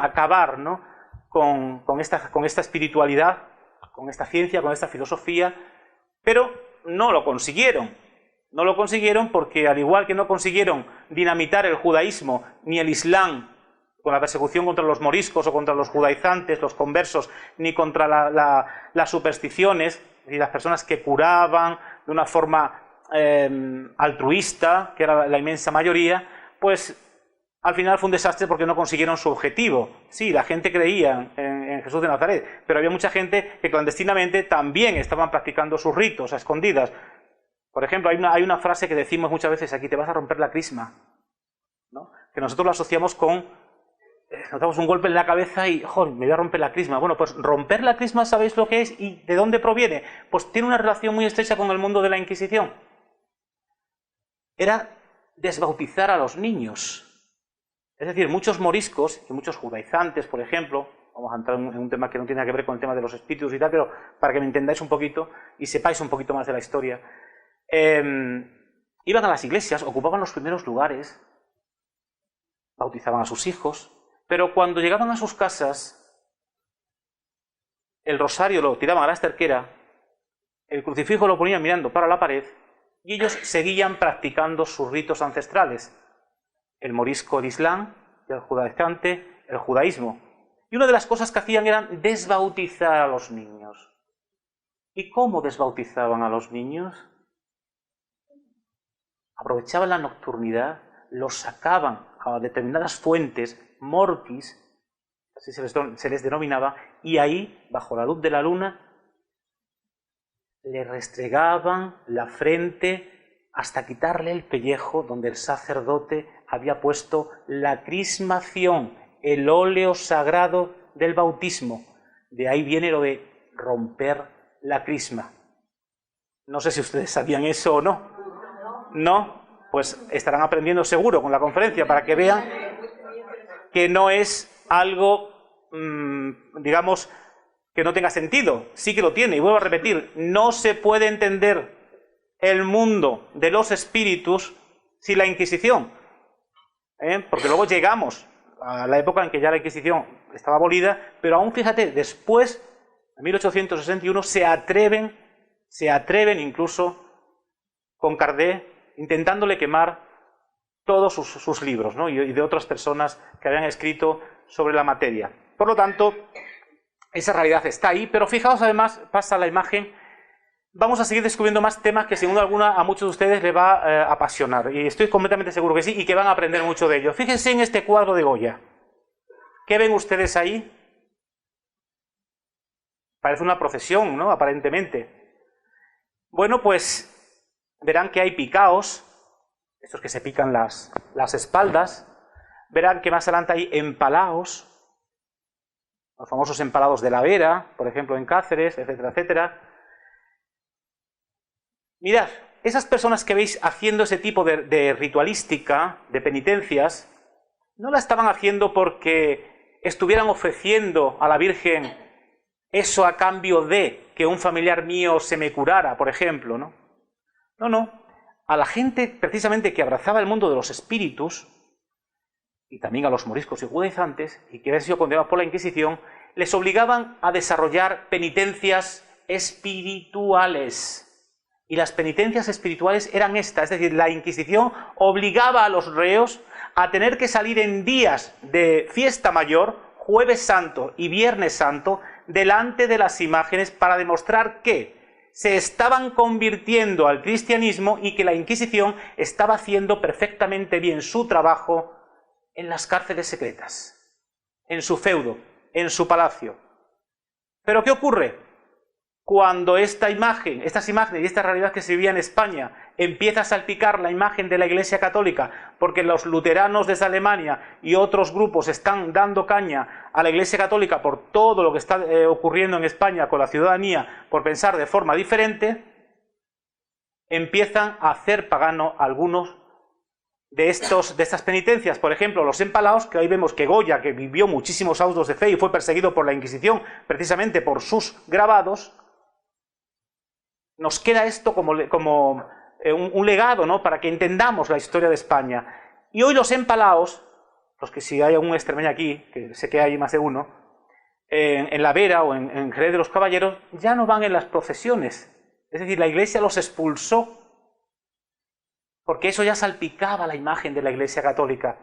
acabar, ¿no?, con esta espiritualidad, con esta ciencia, con esta filosofía, pero no lo consiguieron. No lo consiguieron porque, al igual que no consiguieron dinamitar el judaísmo ni el islam con la persecución contra los moriscos o contra los judaizantes, los conversos, ni contra las supersticiones y las personas que curaban de una forma altruista, que era la inmensa mayoría, pues al final fue un desastre porque no consiguieron su objetivo. Sí, la gente creía en Jesús de Nazaret, pero había mucha gente que clandestinamente también estaban practicando sus ritos a escondidas. Por ejemplo, hay una frase que decimos muchas veces aquí: te vas a romper la crisma, ¿no? Que nosotros lo asociamos con nos damos un golpe en la cabeza y ¡joder!, me voy a romper la crisma. Bueno, pues romper la crisma, ¿sabéis lo que es y de dónde proviene? Pues tiene una relación muy estrecha con el mundo de la Inquisición. era desbautizar a los niños. Es decir, muchos moriscos y muchos judaizantes, por ejemplo, vamos a entrar en un tema que no tiene nada que ver con el tema de los espíritus y tal, pero para que me entendáis un poquito y sepáis un poquito más de la historia, iban a las iglesias, ocupaban los primeros lugares, bautizaban a sus hijos, pero cuando llegaban a sus casas, el rosario lo tiraban a la esterquera, el crucifijo lo ponían mirando para la pared y ellos seguían practicando sus ritos ancestrales. El morisco, el islam, el judaizante, el judaísmo. Y una de las cosas que hacían era desbautizar a los niños. ¿Y cómo desbautizaban a los niños? Aprovechaban la nocturnidad, los sacaban a determinadas fuentes, mortis, así se les denominaba, y ahí, bajo la luz de la luna, le restregaban la frente hasta quitarle el pellejo donde el sacerdote había puesto la crismación, el óleo sagrado del bautismo. De ahí viene lo de romper la crisma. No sé si ustedes sabían eso o no. ¿No? Pues estarán aprendiendo seguro con la conferencia para que vean que no es algo, digamos, que no tenga sentido. Sí que lo tiene, y vuelvo a repetir, no se puede entender el mundo de los espíritus sin la Inquisición. Porque luego llegamos a la época en que ya la Inquisición estaba abolida, pero aún fíjate, después, en 1861, se atreven incluso con Kardec, intentándole quemar todos sus libros, ¿no? y de otras personas que habían escrito sobre la materia. Por lo tanto, esa realidad está ahí, pero fijaos además, pasa la imagen, vamos a seguir descubriendo más temas que sin duda alguna a muchos de ustedes les va a apasionar, y estoy completamente seguro que sí, y que van a aprender mucho de ello. Fíjense en este cuadro de Goya. ¿Qué ven ustedes ahí? Parece una procesión, ¿no? Aparentemente. Bueno, pues verán que hay picaos, estos que se pican las espaldas. Verán que más adelante hay empalaos, los famosos empalados de la Vera, por ejemplo en Cáceres, etcétera, etcétera. Mirad, esas personas que veis haciendo ese tipo de ritualística, de penitencias, no la estaban haciendo porque estuvieran ofreciendo a la Virgen eso a cambio de que un familiar mío se me curara, por ejemplo, ¿no? No. A la gente precisamente que abrazaba el mundo de los espíritus, y también a los moriscos y judaizantes, y que habían sido condenados por la Inquisición, les obligaban a desarrollar penitencias espirituales. Y las penitencias espirituales eran estas, es decir, la Inquisición obligaba a los reos a tener que salir en días de fiesta mayor, Jueves Santo y Viernes Santo, delante de las imágenes para demostrar que se estaban convirtiendo al cristianismo y que la Inquisición estaba haciendo perfectamente bien su trabajo en las cárceles secretas, en su feudo, en su palacio. ¿Pero qué ocurre? Cuando estas imágenes y esta realidad que se vivía en España empieza a salpicar la imagen de la Iglesia Católica, porque los luteranos desde Alemania y otros grupos están dando caña a la Iglesia Católica por todo lo que está ocurriendo en España con la ciudadanía, por pensar de forma diferente, empiezan a hacer pagano algunos de estas penitencias. Por ejemplo, los empalaos, que hoy vemos que Goya, que vivió muchísimos autos de fe y fue perseguido por la Inquisición precisamente por sus grabados, nos queda esto como un legado, ¿no?, para que entendamos la historia de España. Y hoy los empalaos, los que si hay algún extremeño aquí, que sé que hay más de uno, en la Vera o en Jerez de los Caballeros, ya no van en las procesiones. Es decir, la Iglesia los expulsó, porque eso ya salpicaba la imagen de la Iglesia Católica.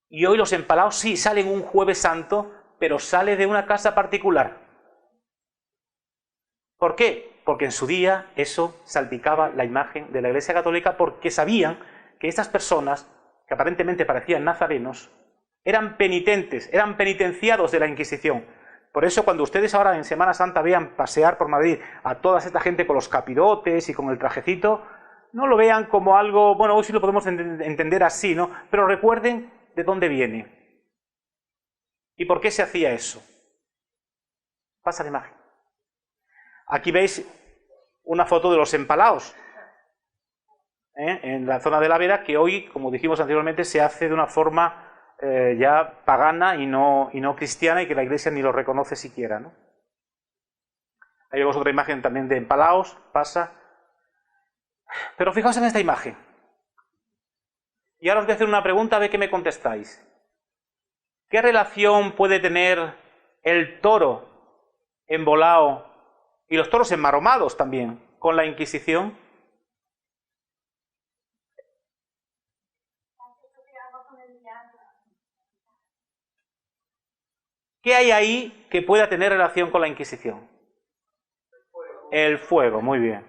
Y hoy los empalaos sí salen un Jueves Santo, pero sale de una casa particular. ¿Por qué? Porque en su día eso salpicaba la imagen de la Iglesia Católica, porque sabían que estas personas, que aparentemente parecían nazarenos, eran penitentes, eran penitenciados de la Inquisición. Por eso cuando ustedes ahora en Semana Santa vean pasear por Madrid a toda esta gente con los capirotes y con el trajecito, no lo vean como algo, bueno, hoy sí lo podemos entender así, ¿no? Pero recuerden de dónde viene y por qué se hacía eso. Pasa la imagen. Aquí veis una foto de los empalaos. en la zona de la Vera, que hoy, como dijimos anteriormente, se hace de una forma ya pagana y no cristiana, y que la Iglesia ni lo reconoce siquiera, ¿no? Ahí vemos otra imagen también de Palaos, pasa. Pero fijaos en esta imagen. Y ahora os voy a hacer una pregunta, a ver qué me contestáis. ¿Qué relación puede tener el toro embolado y los toros enmaromados también con la Inquisición? ¿Qué hay ahí que pueda tener relación con la Inquisición? El fuego, muy bien.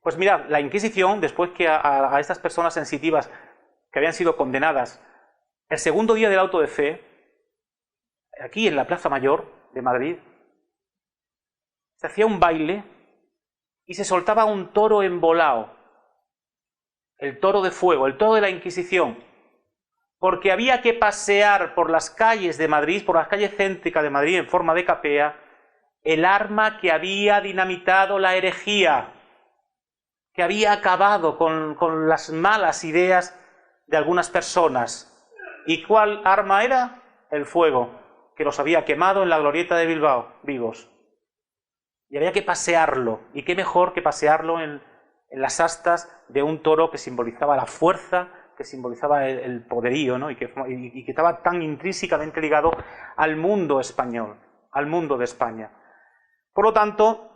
Pues mirad, la Inquisición, después que a estas personas sensitivas que habían sido condenadas, el segundo día del auto de fe, aquí en la Plaza Mayor de Madrid, se hacía un baile y se soltaba un toro embolado, el toro de fuego, el toro de la Inquisición, porque había que pasear por las calles de Madrid, por las calles céntricas de Madrid en forma de capea, el arma que había dinamitado la herejía, que había acabado con las malas ideas de algunas personas. ¿Y cuál arma era? El fuego, que los había quemado en la glorieta de Bilbao, vivos. Y había que pasearlo. ¿Y qué mejor que pasearlo en las astas de un toro que simbolizaba la fuerza, que simbolizaba el poderío, ¿no? y que estaba tan intrínsecamente ligado al mundo español, al mundo de España? Por lo tanto,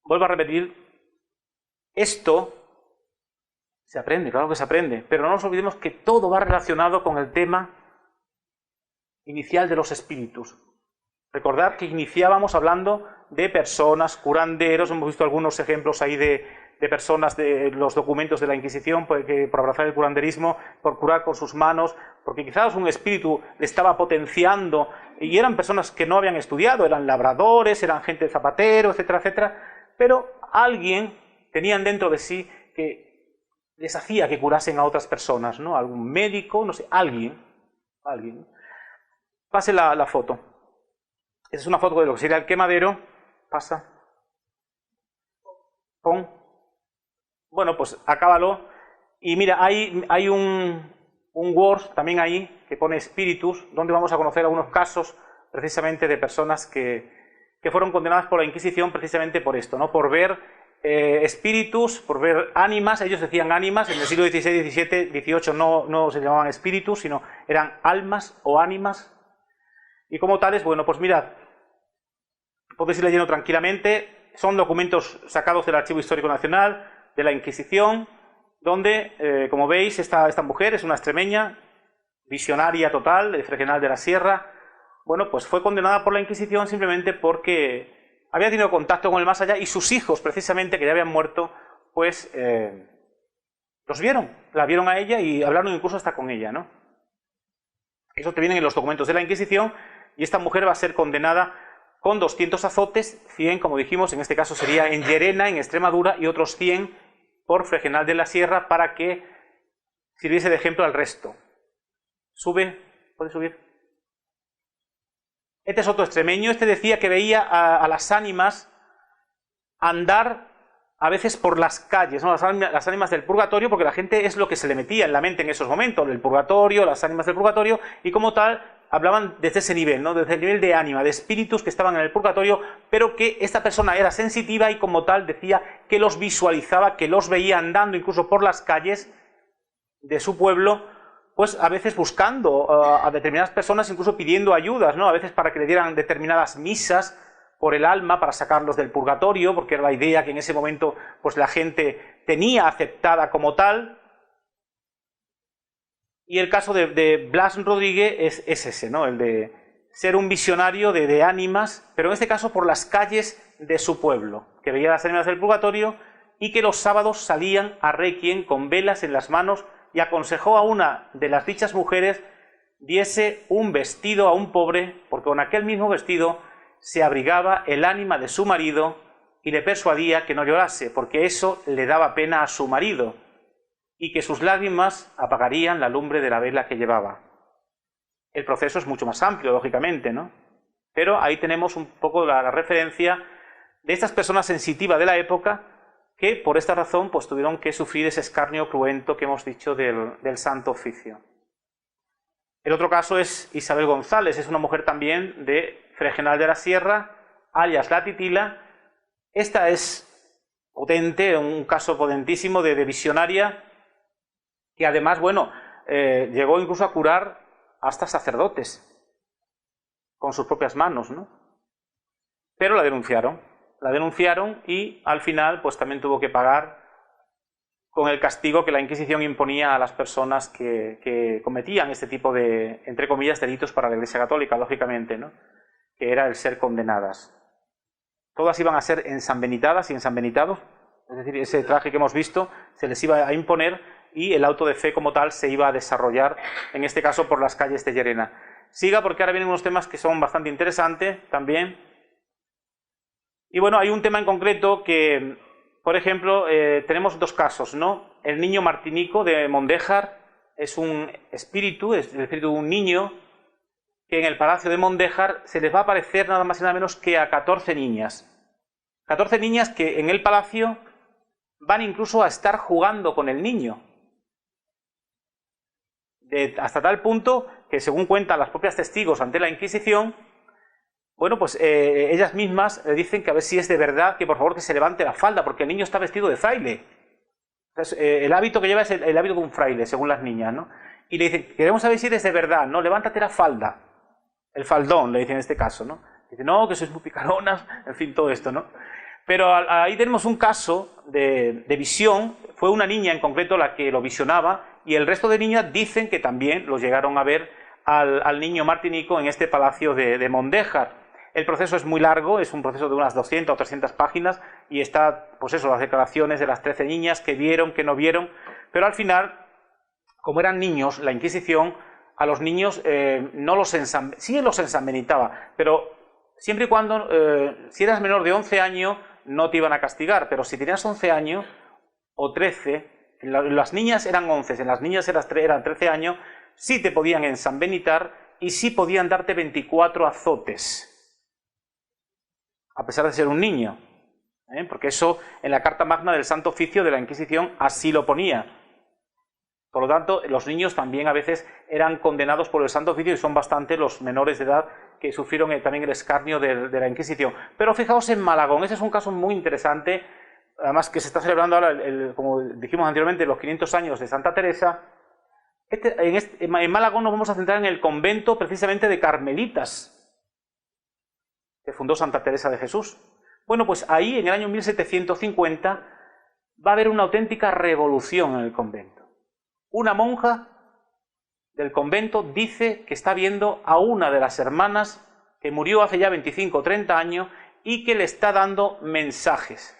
vuelvo a repetir, esto se aprende, claro que se aprende, pero no nos olvidemos que todo va relacionado con el tema inicial de los espíritus. Recordad que iniciábamos hablando de personas, curanderos, hemos visto algunos ejemplos ahí de personas de los documentos de la Inquisición que por abrazar el curanderismo, por curar con sus manos, porque quizás un espíritu le estaba potenciando, y eran personas que no habían estudiado, eran labradores, eran gente de zapatero, etcétera, etcétera, pero alguien tenían dentro de sí que les hacía que curasen a otras personas, ¿no? Algún médico, no sé, alguien. Pase la foto. Esa es una foto de lo que sería el quemadero. Pasa. Pon. Bueno, pues acábalo. Y mira, hay un Word también ahí que pone espíritus, donde vamos a conocer algunos casos precisamente de personas que fueron condenadas por la Inquisición precisamente por esto, ¿no? Por ver espíritus, por ver ánimas. Ellos decían ánimas, en el siglo XVI, XVII, XVIII no se llamaban espíritus, sino eran almas o ánimas. Y como tales, bueno, pues mirad, podéis ir leyendo tranquilamente, son documentos sacados del Archivo Histórico Nacional, de la Inquisición, donde, como veis, esta mujer es una extremeña, visionaria total, de Fregenal de la Sierra. Bueno, pues fue condenada por la Inquisición simplemente porque había tenido contacto con el más allá, y sus hijos, precisamente, que ya habían muerto, pues los vieron, la vieron a ella y hablaron incluso hasta con ella, ¿no? Eso te viene en los documentos de la Inquisición, y esta mujer va a ser condenada con 200 azotes, 100, como dijimos, en este caso sería en Llerena, en Extremadura, y otros 100 por Fregenal de la Sierra, para que sirviese de ejemplo al resto. Sube, ¿puedes subir? Este es otro extremeño, este decía que veía a las ánimas andar a veces por las calles, ¿no? Las ánimas del purgatorio, porque la gente es lo que se le metía en la mente en esos momentos, el purgatorio, las ánimas del purgatorio, y como tal hablaban desde ese nivel, ¿no? Desde el nivel de ánima, de espíritus que estaban en el purgatorio, pero que esta persona era sensitiva y como tal decía que los visualizaba, que los veía andando incluso por las calles de su pueblo, pues a veces buscando a determinadas personas, incluso pidiendo ayudas, ¿no? A veces para que le dieran determinadas misas por el alma, para sacarlos del purgatorio, porque era la idea que en ese momento pues la gente tenía aceptada como tal. Y el caso de Blas Rodríguez es ese, ¿no? El de ser un visionario de ánimas, pero en este caso por las calles de su pueblo, que veía las ánimas del purgatorio y que los sábados salían a requiem con velas en las manos, y aconsejó a una de las dichas mujeres diese un vestido a un pobre, porque con aquel mismo vestido se abrigaba el ánima de su marido, y le persuadía que no llorase, porque eso le daba pena a su marido, y que sus lágrimas apagarían la lumbre de la vela que llevaba. El proceso es mucho más amplio, lógicamente, ¿no? Pero ahí tenemos un poco la referencia de estas personas sensitivas de la época que por esta razón pues tuvieron que sufrir ese escarnio cruento que hemos dicho del Santo Oficio. El otro caso es Isabel González, es una mujer también de Fregenal de la Sierra, alias La Titila. Esta es potente, un caso potentísimo de visionaria, que además, bueno, llegó incluso a curar hasta sacerdotes con sus propias manos, ¿no? Pero la denunciaron y al final pues también tuvo que pagar con el castigo que la Inquisición imponía a las personas que cometían este tipo de, entre comillas, delitos para la Iglesia Católica, lógicamente, ¿no? Que era el ser condenadas. Todas iban a ser ensanbenitadas y ensanbenitados, es decir, ese traje que hemos visto se les iba a imponer y el auto de fe como tal se iba a desarrollar, en este caso por las calles de Llerena. Siga, porque ahora vienen unos temas que son bastante interesantes también. Y bueno, hay un tema en concreto que, por ejemplo, tenemos dos casos, ¿no? El niño Martinico de Mondéjar es un espíritu, es el espíritu de un niño que en el palacio de Mondéjar se les va a aparecer nada más y nada menos que a 14 niñas. 14 niñas que en el palacio van incluso a estar jugando con el niño. Hasta tal punto que, según cuentan las propias testigos ante la Inquisición, bueno, pues ellas mismas le dicen que a ver si es de verdad, que por favor que se levante la falda, porque el niño está vestido de fraile. Entonces, el hábito que lleva es el hábito de un fraile, según las niñas, ¿no? Y le dicen, queremos saber si eres de verdad, ¿no? Levántate la falda. El faldón, le dicen en este caso, ¿no? Dice, no, que sois muy picaronas, en fin, todo esto, ¿no? Pero ahí tenemos un caso de visión. Fue una niña en concreto la que lo visionaba, y el resto de niñas dicen que también lo llegaron a ver al niño Martinico en este palacio de Mondéjar. El proceso es muy largo, es un proceso de unas 200 o 300 páginas, y está, pues eso, las declaraciones de las 13 niñas que vieron, que no vieron, pero al final, como eran niños, la Inquisición a los niños sí los ensanbenitaba, pero siempre y cuando, si eras menor de 11 años, no te iban a castigar, pero si tenías 11 años o 13, las niñas eran 11, en las niñas eran 13 años, sí te podían ensambenitar y sí podían darte 24 azotes, a pesar de ser un niño, porque eso en la Carta Magna del Santo Oficio de la Inquisición así lo ponía. Por lo tanto, los niños también a veces eran condenados por el Santo Oficio, y son bastante los menores de edad que sufrieron también el escarnio de la Inquisición. Pero fijaos en Malagón, ese es un caso muy interesante, además que se está celebrando ahora, como dijimos anteriormente, los 500 años de Santa Teresa. En Malagón nos vamos a centrar en el convento precisamente de Carmelitas, que fundó Santa Teresa de Jesús. Bueno, pues ahí en el año 1750 va a haber una auténtica revolución en el convento. Una monja del convento dice que está viendo a una de las hermanas que murió hace ya 25 o 30 años y que le está dando mensajes.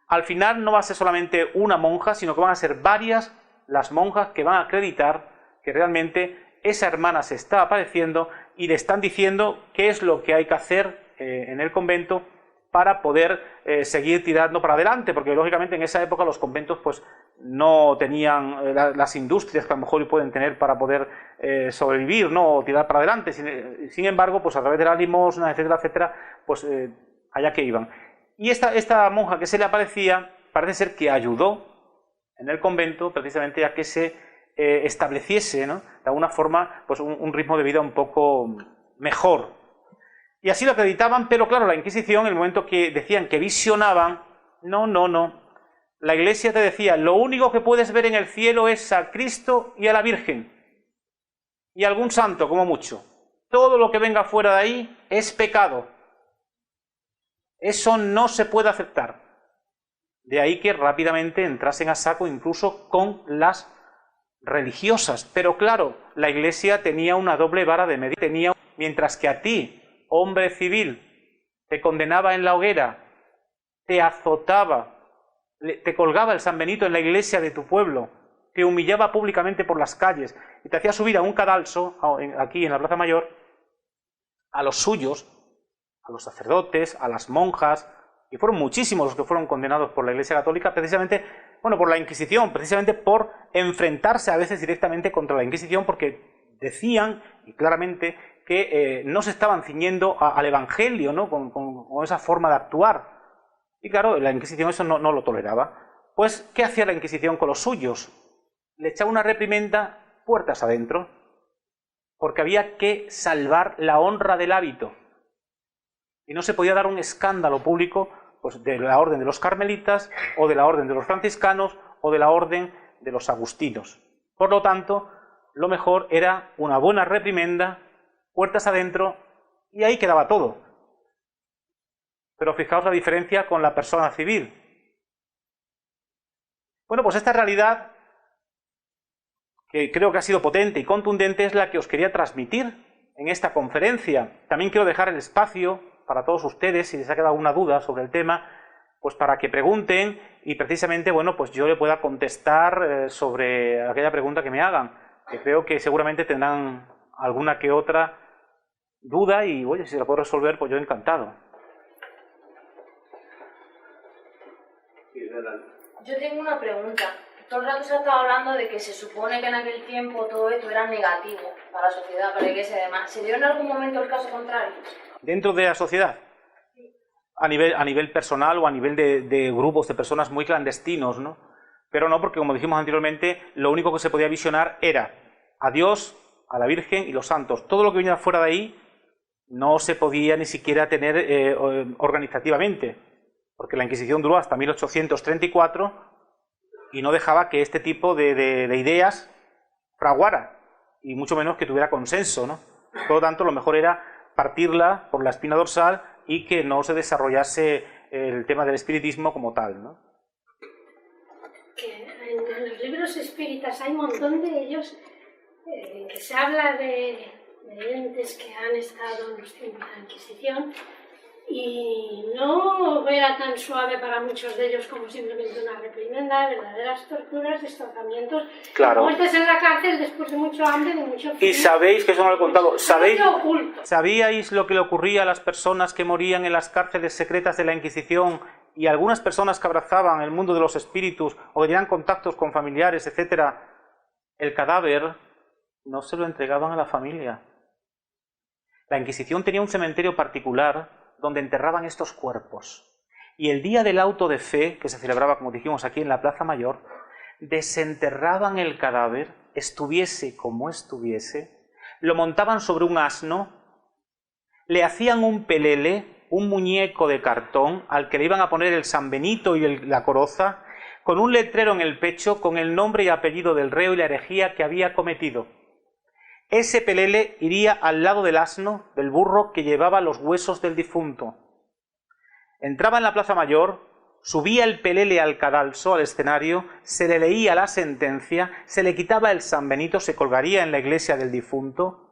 Al final no va a ser solamente una monja, sino que van a ser varias las monjas que van a acreditar que realmente esa hermana se está apareciendo y le están diciendo qué es lo que hay que hacer en el convento para poder seguir tirando para adelante, porque lógicamente en esa época los conventos pues no tenían las industrias que a lo mejor pueden tener para poder sobrevivir, ¿no? O tirar para adelante. Sin embargo, pues a través de las limosnas, etcétera, etcétera, pues allá que iban. Y esta monja que se le aparecía, parece ser que ayudó en el convento precisamente a que se estableciese, ¿no?, de alguna forma, pues un ritmo de vida un poco mejor. Y así lo acreditaban, pero claro, la Inquisición, en el momento que decían que visionaban, no. La Iglesia te decía, lo único que puedes ver en el cielo es a Cristo y a la Virgen, y algún santo, como mucho. Todo lo que venga fuera de ahí es pecado. Eso no se puede aceptar. De ahí que rápidamente entrasen a saco incluso con las religiosas. Pero claro, la Iglesia tenía una doble vara de medir. Mientras que a ti, hombre civil, te condenaba en la hoguera, te azotaba, te colgaba el San Benito en la iglesia de tu pueblo, te humillaba públicamente por las calles y te hacía subir a un cadalso, aquí en la Plaza Mayor, a los suyos, a los sacerdotes, a las monjas, y fueron muchísimos los que fueron condenados por la Iglesia Católica, precisamente, bueno, por la Inquisición, precisamente por enfrentarse a veces directamente contra la Inquisición, porque decían, y claramente, que no se estaban ciñendo al Evangelio, ¿no?, con esa forma de actuar. Y claro, la Inquisición eso no lo toleraba. Pues, ¿qué hacía la Inquisición con los suyos? Le echaba una reprimenda puertas adentro, porque había que salvar la honra del hábito. Y no se podía dar un escándalo público pues, de la orden de los carmelitas, o de la orden de los franciscanos, o de la orden de los agustinos. Por lo tanto, lo mejor era una buena reprimenda, puertas adentro, y ahí quedaba todo. Pero fijaos la diferencia con la persona civil. Bueno, pues esta realidad, que creo que ha sido potente y contundente, es la que os quería transmitir en esta conferencia. También quiero dejar el espacio para todos ustedes, si les ha quedado alguna duda sobre el tema, pues para que pregunten y precisamente, bueno, pues yo le pueda contestar sobre aquella pregunta que me hagan, que creo que seguramente tendrán alguna que otra duda y, oye, si se la puedo resolver, pues yo encantado. Yo tengo una pregunta. Todo el rato se ha estado hablando de que se supone que en aquel tiempo todo esto era negativo para la sociedad, para la iglesia y demás. ¿Se dio en algún momento el caso contrario? ¿Dentro de la sociedad? A nivel personal o a nivel de grupos de personas muy clandestinos, ¿no? Pero no, porque como dijimos anteriormente, lo único que se podía visionar era a Dios, a la Virgen y los santos. Todo lo que venía fuera de ahí no se podía ni siquiera tener organizativamente, porque la Inquisición duró hasta 1834 y no dejaba que este tipo de ideas fraguara, y mucho menos que tuviera consenso, ¿no? Por lo tanto, lo mejor era partirla por la espina dorsal y que no se desarrollase el tema del espiritismo como tal, ¿no? Que en los libros espíritas hay un montón de ellos que se habla de entes que han estado en los tiempos de la Inquisición y no era tan suave para muchos de ellos como simplemente una reprimenda, verdaderas torturas, destrozamientos, claro. Muertes en la cárcel después de mucho hambre, de mucho frío. Y sabéis, que eso no lo he contado, ¿sabíais lo que le ocurría a las personas que morían en las cárceles secretas de la Inquisición y algunas personas que abrazaban el mundo de los espíritus o que tenían contactos con familiares, etcétera? El cadáver no se lo entregaban a la familia. La Inquisición tenía un cementerio particular donde enterraban estos cuerpos. Y el día del auto de fe, que se celebraba, como dijimos, aquí en la Plaza Mayor, desenterraban el cadáver, estuviese como estuviese, lo montaban sobre un asno, le hacían un pelele, un muñeco de cartón, al que le iban a poner el San Benito y la coroza, con un letrero en el pecho con el nombre y apellido del reo y la herejía que había cometido. Ese pelele iría al lado del asno, del burro que llevaba los huesos del difunto. Entraba en la Plaza Mayor, subía el pelele al cadalso, al escenario, se le leía la sentencia, se le quitaba el San Benito, se colgaría en la iglesia del difunto,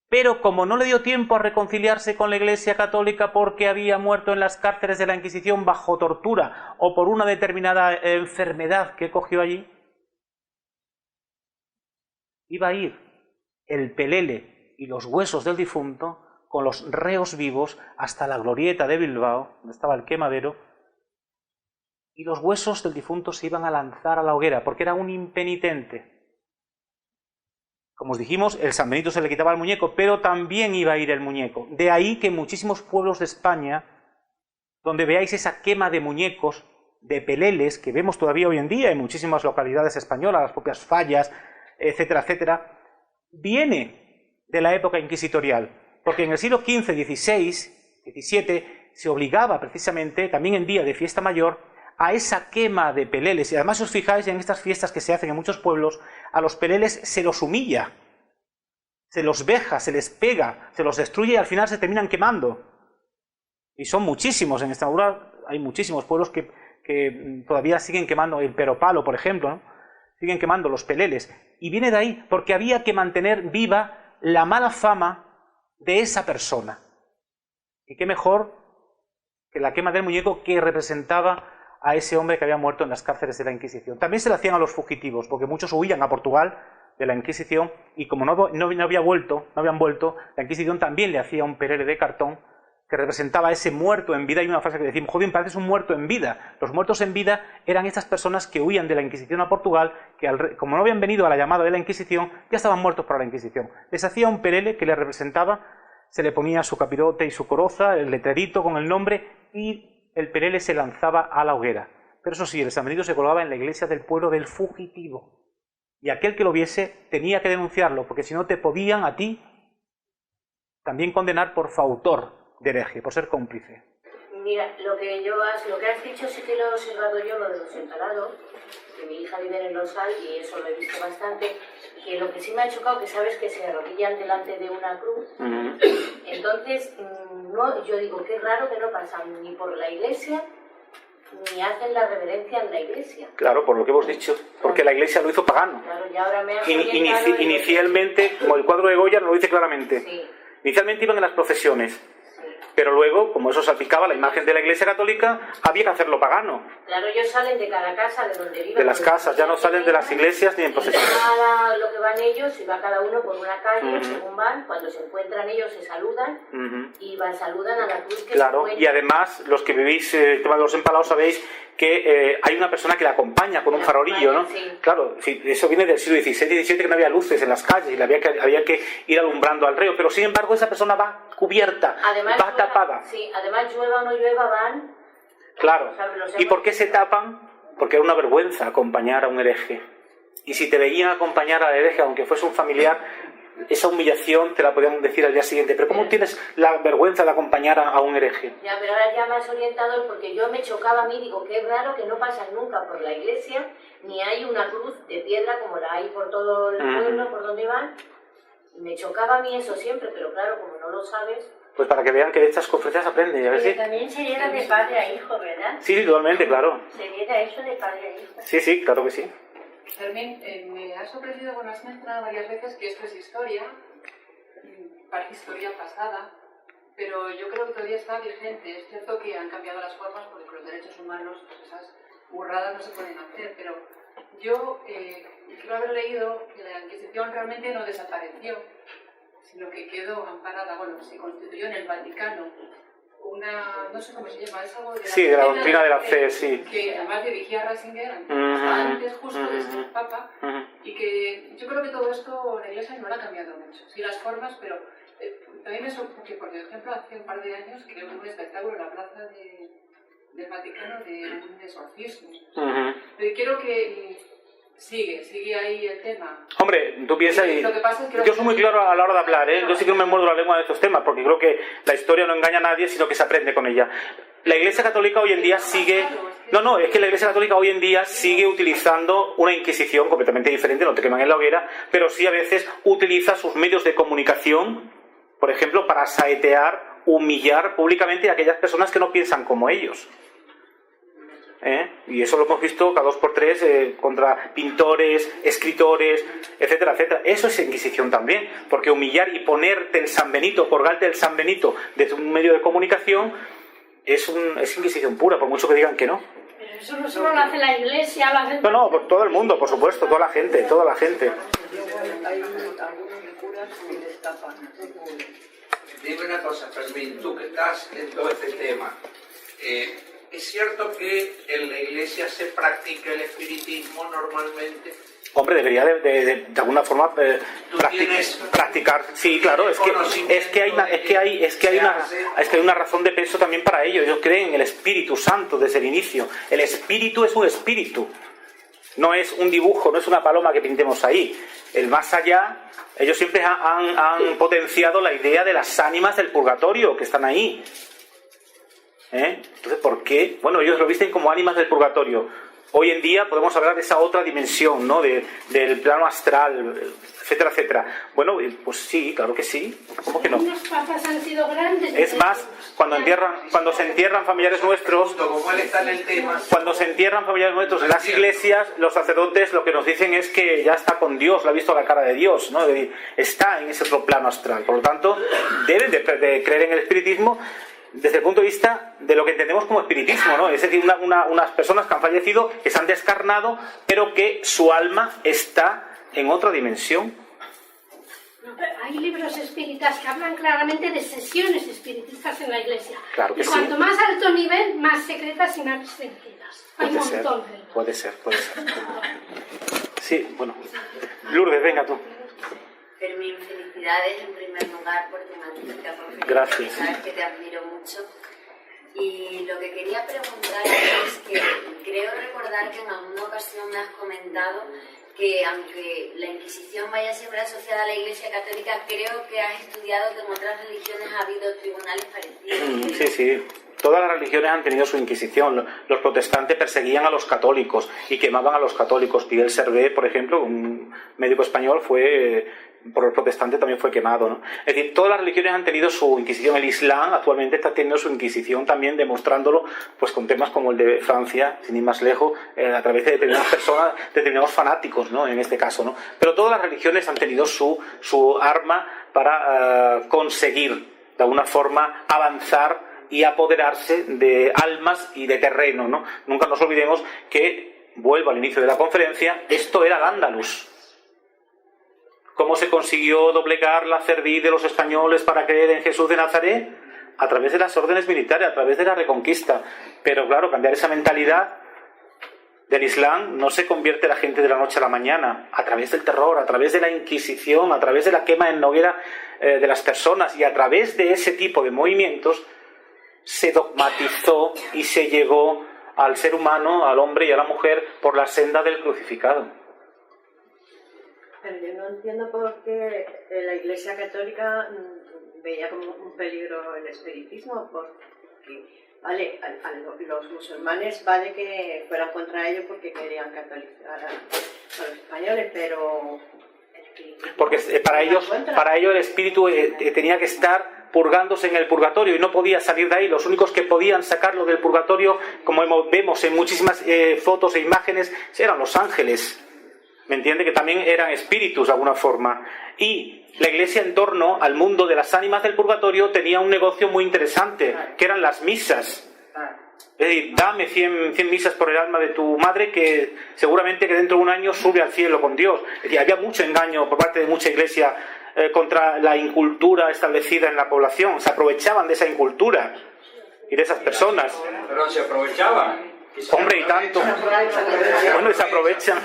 pero como no le dio tiempo a reconciliarse con la Iglesia Católica porque había muerto en las cárceles de la Inquisición bajo tortura o por una determinada enfermedad que cogió allí, iba a ir el pelele y los huesos del difunto con los reos vivos hasta la glorieta de Bilbao, donde estaba el quemadero, y los huesos del difunto se iban a lanzar a la hoguera, porque era un impenitente. Como os dijimos, el San Benito se le quitaba el muñeco, pero también iba a ir el muñeco. De ahí que en muchísimos pueblos de España, donde veáis esa quema de muñecos, de peleles, que vemos todavía hoy en día en muchísimas localidades españolas, las propias fallas, etcétera, etcétera, viene de la época inquisitorial, porque en el siglo XV, XVI, XVII se obligaba precisamente, también en día de fiesta mayor, a esa quema de peleles. Y además, si os fijáis en estas fiestas que se hacen en muchos pueblos, a los peleles se los humilla, se los veja, se les pega, se los destruye y al final se terminan quemando. Y son muchísimos, en Extremadura hay muchísimos pueblos que todavía siguen quemando el peropalo, por ejemplo, ¿no? Siguen quemando los peleles. Y viene de ahí, porque había que mantener viva la mala fama de esa persona. Y qué mejor que la quema del muñeco que representaba a ese hombre que había muerto en las cárceles de la Inquisición. También se lo hacían a los fugitivos, porque muchos huían a Portugal de la Inquisición, y como no habían vuelto, la Inquisición también le hacía un pelele de cartón que representaba a ese muerto en vida. Hay una frase que decimos, joder, pareces un muerto en vida. Los muertos en vida eran estas personas que huían de la Inquisición a Portugal, que como no habían venido a la llamada de la Inquisición, ya estaban muertos para la Inquisición. Les hacía un pelele que les representaba, se le ponía su capirote y su coroza, el letrerito con el nombre, y el pelele se lanzaba a la hoguera. Pero eso sí, el San Benito se colgaba en la iglesia del pueblo del fugitivo. Y aquel que lo viese tenía que denunciarlo, porque si no te podían a ti también condenar por fautor de hereje, por ser cómplice. Mira, lo que has dicho sí que lo he observado yo, lo de los empalados, que mi hija vive en el Losal y eso lo he visto bastante, que lo que sí me ha chocado, que sabes que se arrodillan delante de una cruz. Entonces, yo digo, qué raro que no pasan ni por la iglesia, ni hacen la reverencia en la iglesia. Claro, por lo que hemos dicho, porque la iglesia lo hizo pagano. Claro, y ahora me Inicialmente, como el cuadro de Goya nos lo dice claramente, sí. Inicialmente iban en las procesiones. Pero luego, como eso salpicaba la imagen de la Iglesia Católica, había que hacerlo pagano. Claro, ellos salen de cada casa de donde viven. De las casas, ya no salen de las iglesias ni en procesiones. Cada lo que van ellos, y va cada uno por una calle, según van, cuando se encuentran ellos se saludan, y saludan a la cruz que claro, se y además, los que vivís el tema de los empalados sabéis que hay una persona que la acompaña con un farolillo, ¿no? Sí. Claro, sí, eso viene del siglo XVI y XVII, que no había luces en las calles y había que ir alumbrando al reo, pero sin embargo esa persona va cubierta, además, va tapada. Sí, además llueva o no llueva van... Claro, ¿y por qué se tapan? Porque era una vergüenza acompañar a un hereje. Y si te veían acompañar al hereje, aunque fuese un familiar, esa humillación te la podían decir al día siguiente. Pero ¿cómo tienes la vergüenza de acompañar a un hereje? Ya, pero ahora ya más orientador, porque yo me chocaba a mí, digo, qué raro que no pasan nunca por la iglesia, ni hay una cruz de piedra como la hay por todo el pueblo, por donde van. Y me chocaba a mí eso siempre, pero claro, como no lo sabes... Pues para que vean que de estas conferencias aprenden, a ver si... También se llega de padre a hijo, ¿verdad? Sí, totalmente, claro. Se llega eso de padre a hijo. Sí, claro que sí. Fermín, me ha sorprendido cuando has mencionado varias veces que esto es historia, parece historia pasada, pero yo creo que todavía está vigente. Es cierto que han cambiado las formas porque con los derechos humanos pues esas burradas no se pueden hacer, pero yo creo haber leído que la Inquisición realmente no desapareció, sino que quedó amparada, bueno, se constituyó en el Vaticano una, no sé cómo se llama, es algo de la, sí, de la doctrina de la fe, sí. Que además dirigía Ratzinger antes justo de ser Papa, y que yo creo que todo esto la Iglesia no lo ha cambiado mucho, sí las formas, pero también me sorprendió, por ejemplo, hace un par de años creo que hubo un espectáculo en la plaza del Vaticano de un exorcismo. Quiero que sigue ahí el tema. Hombre, tú piensas y... Lo que pasa es que yo soy muy claro a la hora de hablar, ¿eh? Yo sí que no me muerdo la lengua de estos temas, porque creo que la historia no engaña a nadie, sino que se aprende con ella. La Iglesia Católica hoy en día sigue... No, es que la Iglesia Católica hoy en día sigue utilizando una Inquisición completamente diferente, no te queman en la hoguera, pero sí a veces utiliza sus medios de comunicación, por ejemplo, para saetear, humillar públicamente a aquellas personas que no piensan como ellos. Y eso lo hemos visto cada 2 por 3 contra pintores, escritores, etcétera, etcétera. Eso es Inquisición también, porque humillar y ponerte el San Benito, colgarte el San Benito desde un medio de comunicación es Inquisición pura, por mucho que digan que no. Pero eso no solo lo hace la Iglesia, lo hacen... No, por todo el mundo, por supuesto, toda la gente. Hay algunos curas que les tapan. Dime una cosa, Fermín, tú que estás en todo este tema, ¿es cierto que en la Iglesia se practica el espiritismo normalmente? Hombre, debería de alguna forma practicar. Sí, claro, es que hay una razón de peso también para ello. Ellos creen en el Espíritu Santo desde el inicio. El espíritu es un espíritu. No es un dibujo, no es una paloma que pintemos ahí. El más allá, ellos siempre han potenciado la idea de las ánimas del purgatorio que están ahí. Entonces, ¿por qué? Bueno, ellos lo visten como ánimas del purgatorio. Hoy en día podemos hablar de esa otra dimensión, ¿no? Del plano astral, etcétera, etcétera. Bueno, pues sí, claro que sí. ¿Cómo que no? Los papas han sido grandes. Es más, cuando se entierran familiares nuestros, cuando se entierran familiares nuestros en las iglesias, los sacerdotes lo que nos dicen es que ya está con Dios, lo ha visto la cara de Dios, ¿no? Está en ese otro plano astral. Por lo tanto, deben de creer en el espiritismo desde el punto de vista de lo que entendemos como espiritismo, ¿no? Es decir, unas personas que han fallecido, que se han descarnado, pero que su alma está en otra dimensión. No, pero hay libros espíritas que hablan claramente de sesiones espiritistas en la Iglesia. Claro que y cuanto más alto nivel, más secretas y más sentidas. Hay un montón de ellos. Puede ser. Sí, bueno. Lourdes, venga tú. Fermín, felicidades en primer lugar por tu magnífica conferencia. Gracias. Sabes que te admiro mucho. Y lo que quería preguntar es que creo recordar que en alguna ocasión me has comentado que aunque la Inquisición vaya siempre asociada a la Iglesia Católica, creo que has estudiado que en otras religiones ha habido tribunales parecidos. Sí, sí. Todas las religiones han tenido su Inquisición. Los protestantes perseguían a los católicos y quemaban a los católicos. Miguel Servet, por ejemplo, un médico español, por los protestantes también fue quemado, ¿no? Es decir, todas las religiones han tenido su Inquisición. El Islam actualmente está teniendo su Inquisición también, demostrándolo pues con temas como el de Francia, sin ir más lejos, a través de determinadas personas, determinados fanáticos, ¿no? En este caso, ¿no? Pero todas las religiones han tenido su arma para conseguir, de alguna forma, avanzar y apoderarse de almas y de terreno, ¿no? Nunca nos olvidemos que, vuelvo al inicio de la conferencia, esto era el Andalus. ¿Cómo se consiguió doblegar la cerviz de los españoles para creer en Jesús de Nazaret? A través de las órdenes militares, a través de la reconquista. Pero claro, cambiar esa mentalidad del Islam no se convierte la gente de la noche a la mañana, a través del terror, a través de la Inquisición, a través de la quema en hoguera de las personas, y a través de ese tipo de movimientos se dogmatizó y se llegó al ser humano, al hombre y a la mujer, por la senda del crucificado. Pero yo no entiendo por qué la Iglesia Católica veía como un peligro el espiritismo, porque vale, los musulmanes vale que fueran contra ellos porque querían catolizar a los españoles, pero porque para ellos el espíritu tenía que estar purgándose en el purgatorio y no podía salir de ahí. Los únicos que podían sacarlo del purgatorio, como vemos en muchísimas fotos e imágenes, eran los ángeles. ¿Me entiende? Que también eran espíritus de alguna forma. Y la Iglesia, en torno al mundo de las ánimas del purgatorio, tenía un negocio muy interesante, que eran las misas. Es decir, dame 100 misas por el alma de tu madre, que seguramente que dentro de un año sube al cielo con Dios. Es decir, había mucho engaño por parte de mucha iglesia contra la incultura establecida en la población. Se aprovechaban de esa incultura y de esas personas. Pero se aprovechaban. Hombre, y tanto. Bueno, y se aprovechan.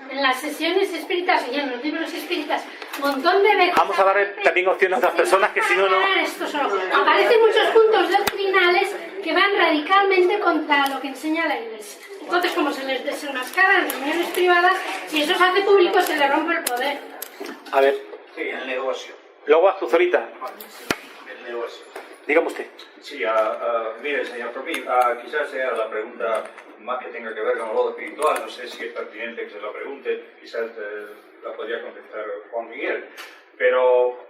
En las sesiones espíritas y en los libros espíritas, un montón de veces... Vamos a dar también opciones a otras personas que si no, no... Aparecen muchos puntos doctrinales que van radicalmente contra lo que enseña la Iglesia. Entonces, como se les desenmascara en reuniones privadas, si eso se hace público, se le rompe el poder. A ver. Sí, el negocio. Luego a Zuzorita. El negocio. Dígame usted. Sí, mire, señor Propín, quizás sea la pregunta más que tenga que ver con el modo espiritual. No sé si es pertinente que se la pregunte, quizás la podría contestar Juan Miguel. Pero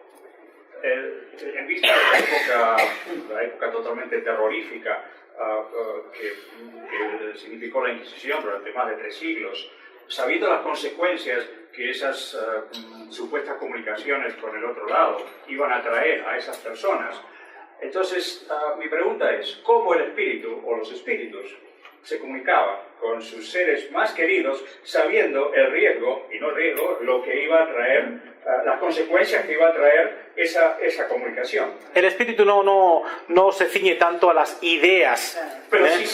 en vista de la época totalmente terrorífica que significó la Inquisición durante más de 3 siglos, sabiendo las consecuencias que esas supuestas comunicaciones con el otro lado iban a traer a esas personas, entonces mi pregunta es, ¿cómo el espíritu o los espíritus se comunicaban con sus seres más queridos sabiendo el riesgo, y no riesgo, lo que iba a traer, las consecuencias que iba a traer esa comunicación? El espíritu no se ciñe tanto a las ideas. Pero sí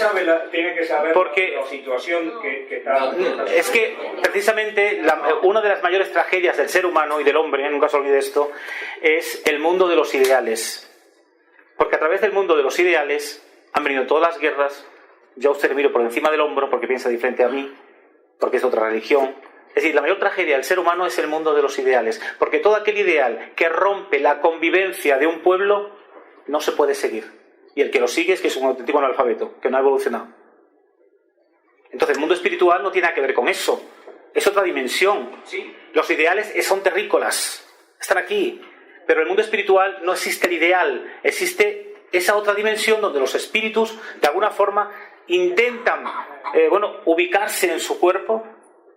tiene que saber porque la situación que está... Es que precisamente una de las mayores tragedias del ser humano y del hombre, nunca se olvide esto, es el mundo de los ideales. Porque a través del mundo de los ideales han venido todas las guerras. Yo a usted le miro por encima del hombro porque piensa diferente a mí, porque es de otra religión. Es decir, la mayor tragedia del ser humano es el mundo de los ideales, porque todo aquel ideal que rompe la convivencia de un pueblo no se puede seguir. Y el que lo sigue es que es un auténtico analfabeto, que no ha evolucionado. Entonces el mundo espiritual no tiene nada que ver con eso. Es otra dimensión. Sí. Los ideales son terrícolas, están aquí. Pero en el mundo espiritual no existe el ideal, existe esa otra dimensión donde los espíritus, de alguna forma, intentan ubicarse en su cuerpo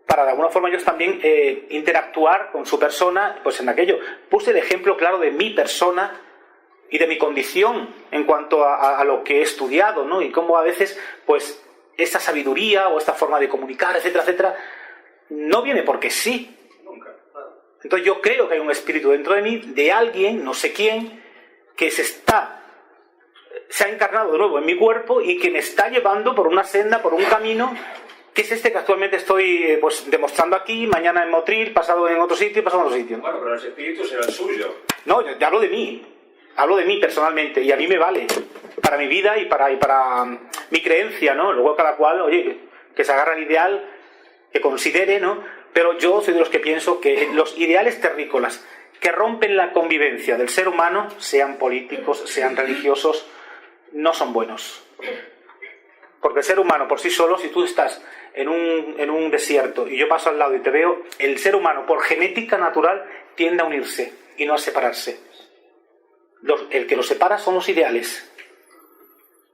para de alguna forma ellos también interactuar con su persona, pues en aquello. Puse el ejemplo claro de mi persona y de mi condición en cuanto a lo que he estudiado, ¿no? Y cómo a veces, pues, esta sabiduría o esta forma de comunicar, etcétera, etcétera, no viene porque sí. Entonces yo creo que hay un espíritu dentro de mí, de alguien, no sé quién, que se ha encarnado de nuevo en mi cuerpo y que me está llevando por una senda, por un camino, que es este que actualmente estoy demostrando aquí, mañana en Motril, pasado en otro sitio y pasado en otro sitro. Bueno, pero ese espíritu será el suyo. No, yo hablo de mí. Hablo de mí personalmente, y a mí me vale para mi vida y para mi creencia, ¿no? Luego cada cual, oye, que se agarra al ideal que considere, ¿no? Pero yo soy de los que pienso que los ideales terrícolas que rompen la convivencia del ser humano, sean políticos, sean religiosos, no son buenos. Porque el ser humano por sí solo, si tú estás en un desierto y yo paso al lado y te veo, el ser humano por genética natural tiende a unirse y no a separarse. El que los separa son los ideales.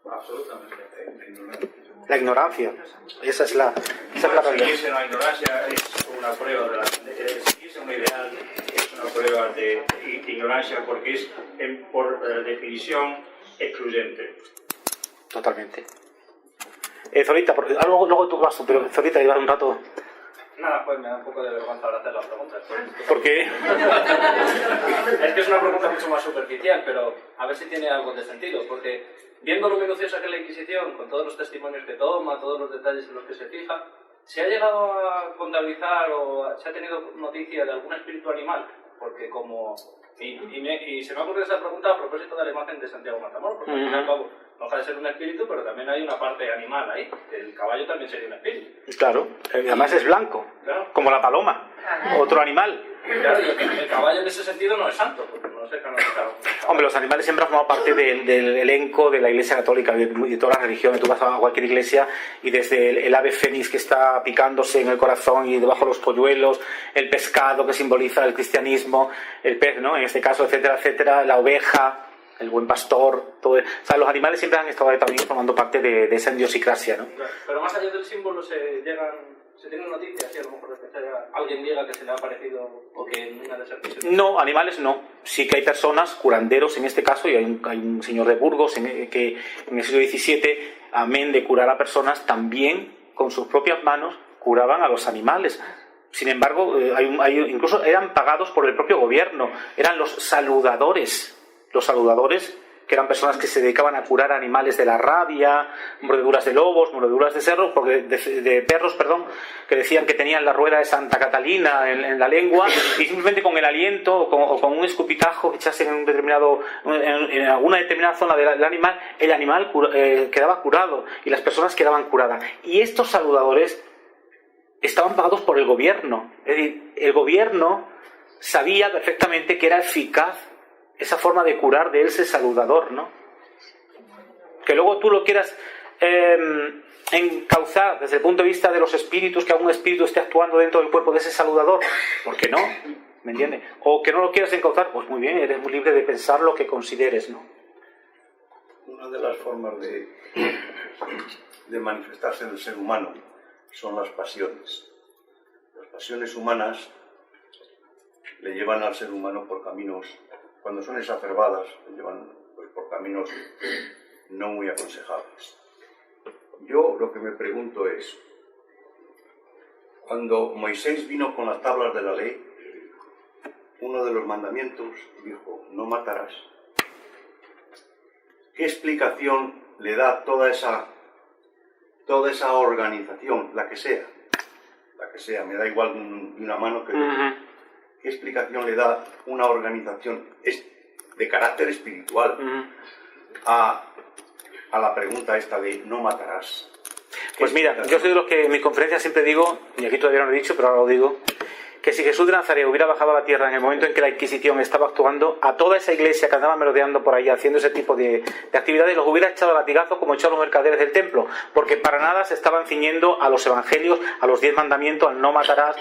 Absolutamente. La ignorancia. Esa es la realidad. Seguirse en la ignorancia es una prueba seguirse un ideal es una prueba de ignorancia porque es por definición excluyente. Totalmente. Zorita, luego tu paso, pero Zorita, lleva un rato. Nada, pues me da un poco de vergüenza ahora hacer las preguntas. ¿Por qué? Es que es una pregunta mucho más superficial, pero a ver si tiene algo de sentido, porque viendo lo minuciosa que es la Inquisición, con todos los testimonios que toma, todos los detalles en los que se fija, ¿se ha llegado a contabilizar o se ha tenido noticia de algún espíritu animal? Porque como... Y se me ha ocurrido esa pregunta a propósito de la imagen de Santiago Matamoros, porque al fin y al cabo no deja de ser un espíritu, pero también hay una parte animal ahí. El caballo también sería un espíritu. Claro, además es blanco, claro, como la paloma, otro animal. Claro, el caballo en ese sentido no es santo, porque no se canoniza. Hombre, los animales siempre han formado parte del elenco de la Iglesia Católica y de todas las religiones. Tú vas a cualquier iglesia y desde el ave fénix que está picándose en el corazón y debajo de los polluelos, el pescado que simboliza el cristianismo, el pez, ¿no? En este caso, etcétera, etcétera, la oveja, el buen pastor, todo. O sea, los animales siempre han estado también formando parte de esa idiosincrasia, ¿no? Pero más allá del símbolo se tienen noticias, y a lo mejor alguien diga que se le ha parecido o que en una de esas visiones. No, animales no. Sí que hay personas, curanderos en este caso, y hay un señor de Burgos que en el siglo XVII, amén de curar a personas, también con sus propias manos curaban a los animales. Sin embargo, incluso eran pagados por el propio gobierno. Eran los saludadores. Los saludadores, que eran personas que se dedicaban a curar animales de la rabia, mordeduras de lobos, mordeduras de cerros, de perros, que decían que tenían la rueda de Santa Catalina en la lengua, y simplemente con el aliento o con un escupitajo que echasen en alguna determinada zona del animal, el animal quedaba curado y las personas quedaban curadas. Y estos saludadores estaban pagados por el gobierno. Es decir, el gobierno sabía perfectamente que era eficaz esa forma de curar de ese saludador, ¿no? Que luego tú lo quieras encauzar desde el punto de vista de los espíritus, que algún espíritu esté actuando dentro del cuerpo de ese saludador, ¿por qué no? ¿Me entiendes? O que no lo quieras encauzar, pues muy bien, eres muy libre de pensar lo que consideres, ¿no? Una de las formas de manifestarse del ser humano son las pasiones. Las pasiones humanas le llevan al ser humano por caminos, cuando son exacerbadas, le llevan por caminos no muy aconsejables. Yo lo que me pregunto es, cuando Moisés vino con las tablas de la ley, uno de los mandamientos dijo, no matarás. ¿Qué explicación le da toda esa organización, la que sea, me da igual de una mano que de otra? ¿Qué explicación le da una organización de carácter espiritual a la pregunta esta de no matarás? Pues mira, yo soy de los que en mi conferencia siempre digo, y aquí todavía no lo he dicho, pero ahora lo digo, que si Jesús de Nazaret hubiera bajado a la tierra en el momento en que la Inquisición estaba actuando, a toda esa iglesia que andaba merodeando por ahí haciendo ese tipo de actividades, los hubiera echado a latigazos como echó a los mercaderes del templo, porque para nada se estaban ciñendo a los evangelios, a los 10 mandamientos, al no matarás,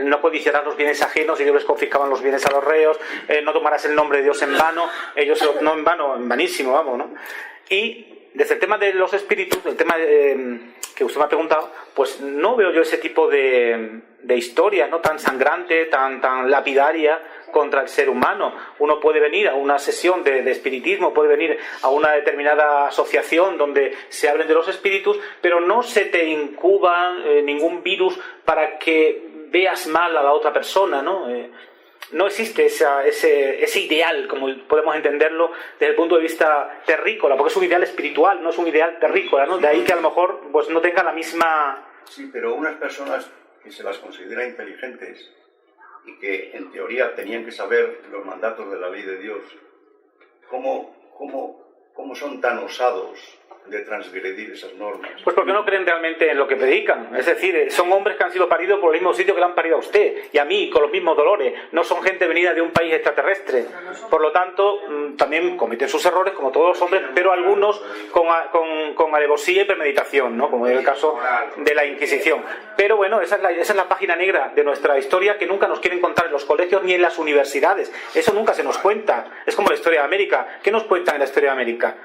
no codiciarás los bienes ajenos, ellos les confiscaban los bienes a los reos, no tomarás el nombre de Dios en vano, ellos no en vano, en vanísimo, vamos, ¿no? Y desde el tema de los espíritus, el tema que usted me ha preguntado, pues no veo yo ese tipo de historia, ¿no? Tan sangrante, tan lapidaria contra el ser humano. Uno puede venir a una sesión de espiritismo, puede venir a una determinada asociación donde se hablen de los espíritus, pero no se te incuba ningún virus para que veas mal a la otra persona, ¿no? No existe ese ideal, como podemos entenderlo desde el punto de vista terrícola, porque es un ideal espiritual, no es un ideal terrícola, ¿no? De ahí que a lo mejor pues, no tenga la misma... Sí, pero unas personas que se las considera inteligentes y que en teoría tenían que saber los mandatos de la ley de Dios, ¿cómo son tan osados de transgredir esas normas? Pues porque no creen realmente en lo que predican. Es decir, son hombres que han sido paridos por el mismo sitio que le han parido a usted y a mí, con los mismos dolores. No son gente venida de un país extraterrestre. Por lo tanto, también cometen sus errores, como todos los hombres, pero algunos con alevosía y premeditación, ¿no? Como en el caso de la Inquisición. Pero bueno, esa es la página negra de nuestra historia que nunca nos quieren contar en los colegios ni en las universidades. Eso nunca se nos cuenta. Es como la historia de América. ¿Qué nos cuentan en la historia de América?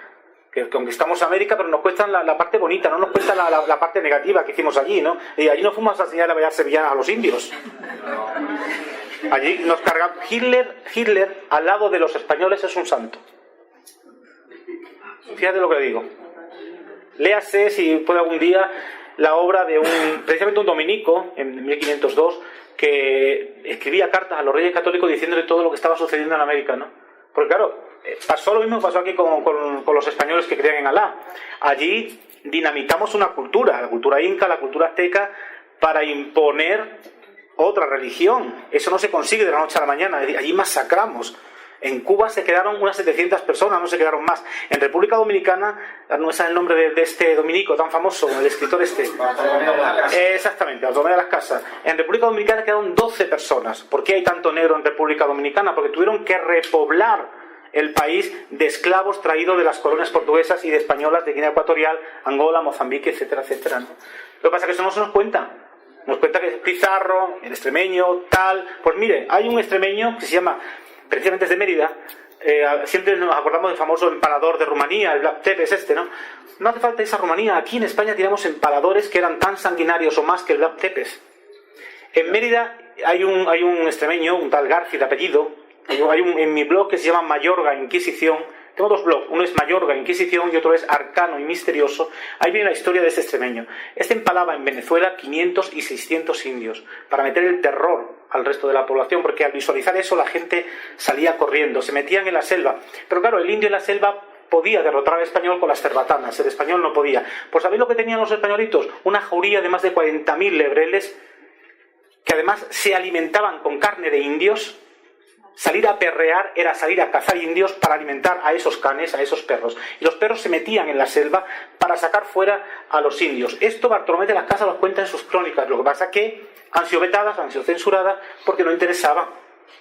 Que conquistamos América, pero nos cuentan la parte bonita, no nos cuentan la parte negativa que hicimos allí, ¿no? Y allí no fuimos a enseñar a bailar sevillanas a los indios. Allí nos cargamos. Hitler, al lado de los españoles, es un santo. Fíjate lo que le digo. Léase, si puede algún día, la obra de precisamente un dominico, en 1502, que escribía cartas a los reyes católicos diciéndole todo lo que estaba sucediendo en América, ¿no? Porque claro, pasó lo mismo que pasó aquí con los españoles que creían en Alá. Allí dinamitamos una cultura, la cultura inca, la cultura azteca, para imponer otra religión. Eso no se consigue de la noche a la mañana. Allí masacramos. En Cuba se quedaron unas 700 personas, no se quedaron más. En República Dominicana, no es el nombre de este dominico tan famoso, el escritor este. Exactamente, Bartolomé de las Casas. En República Dominicana quedaron 12 personas. ¿Por qué hay tanto negro en República Dominicana? Porque tuvieron que repoblar el país de esclavos traídos de las colonias portuguesas y de españolas de Guinea Ecuatorial, Angola, Mozambique, etcétera, etcétera, ¿no? Lo que pasa es que eso no se nos cuenta. Nos cuenta que es Pizarro, el extremeño, tal. Pues mire, hay un extremeño que se llama, precisamente es de Mérida, siempre nos acordamos del famoso empalador de Rumanía, el Black Tepes ¿no? No hace falta esa Rumanía. Aquí en España tenemos empaladores que eran tan sanguinarios o más que el Black Tepes. En Mérida hay un extremeño, un tal García de apellido. En mi blog que se llama Mayorga Inquisición. Tengo dos blogs, uno es Mayorga Inquisición y otro es Arcano y Misterioso. Ahí viene la historia de este extremeño. Este empalaba en Venezuela 500 y 600 indios para meter el terror al resto de la población, porque al visualizar eso la gente salía corriendo, se metían en la selva. Pero claro, el indio en la selva podía derrotar al español con las cerbatanas, el español no podía. Pues ¿sabéis lo que tenían los españolitos? Una jauría de más de 40.000 lebreles que además se alimentaban con carne de indios. Salir a perrear era salir a cazar indios para alimentar a esos canes, a esos perros. Y los perros se metían en la selva para sacar fuera a los indios. Esto Bartolomé de las Casas lo cuenta en sus crónicas. Lo que pasa es que han sido vetadas, han sido censuradas porque no interesaba.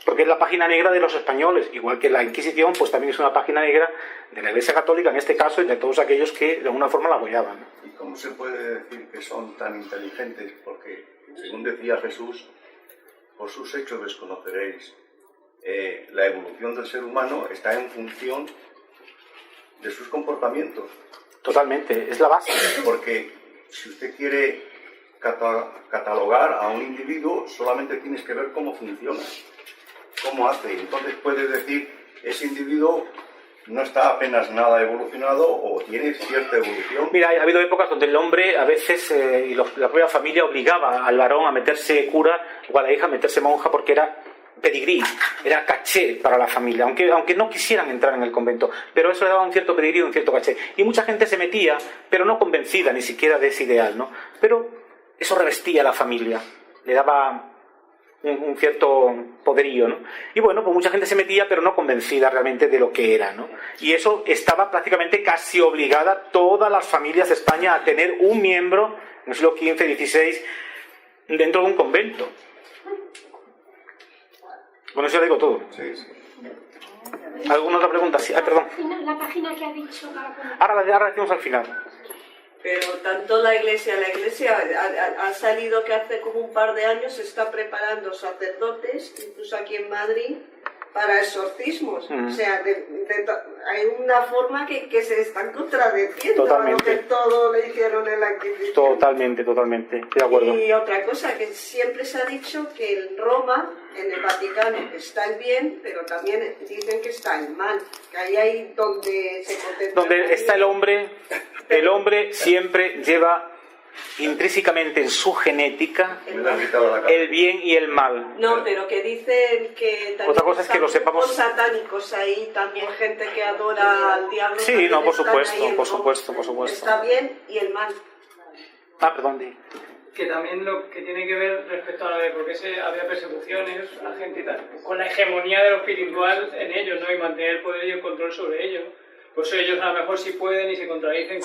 Porque es la página negra de los españoles. Igual que la Inquisición, pues también es una página negra de la Iglesia Católica, en este caso, y de todos aquellos que de alguna forma la apoyaban. ¿Y cómo se puede decir que son tan inteligentes? Porque, según decía Jesús, por sus hechos les conoceréis. La evolución del ser humano está en función de sus comportamientos. Totalmente, es la base. Porque si usted quiere catalogar a un individuo, solamente tienes que ver cómo funciona, cómo hace. Entonces puedes decir, ese individuo no está apenas nada evolucionado o tiene cierta evolución. Mira, ha habido épocas donde el hombre a veces, y la propia familia obligaba al varón a meterse cura o a la hija a meterse monja porque era pedigrí, era caché para la familia, aunque no quisieran entrar en el convento, pero eso le daba un cierto pedigrí, un cierto caché. Y mucha gente se metía, pero no convencida ni siquiera de ese ideal, ¿no? Pero eso revestía a la familia, le daba un cierto poderío, ¿no? Y bueno, pues mucha gente se metía, pero no convencida realmente de lo que era, ¿no? Y eso estaba prácticamente casi obligada todas las familias de España a tener un miembro, en el siglo XV, XVI, dentro de un convento. Bueno, eso ya digo todo. Sí, sí. ¿Alguna otra pregunta? Sí. Perdón. La página que ha dicho para poner. Ahora decimos al final. Pero tanto la iglesia ha salido que hace como un par de años se está preparando sacerdotes, incluso aquí en Madrid, para exorcismos. O sea, hay una forma que se están contradeciendo. Totalmente. A lo que todo le hicieron en la Inquisición. Totalmente, estoy de acuerdo. Y otra cosa, que siempre se ha dicho que en Roma, en el Vaticano, está el bien, pero también dicen que está el mal. Que ahí hay donde se contempla. Donde está el hombre siempre lleva intrínsecamente en su genética el bien y el mal. No, pero que dicen que también otra cosa es que lo sepamos satánicos ahí, también gente que adora al diablo. Sí, no, por supuesto. Está bien y el mal. Perdón, di. que también lo que tiene que ver respecto a lo de por qué había persecuciones a gente y tal, con la hegemonía de lo espiritual en ellos, ¿no? Y mantener el poder y el control sobre ellos. Por eso ellos a lo mejor sí pueden y se contradicen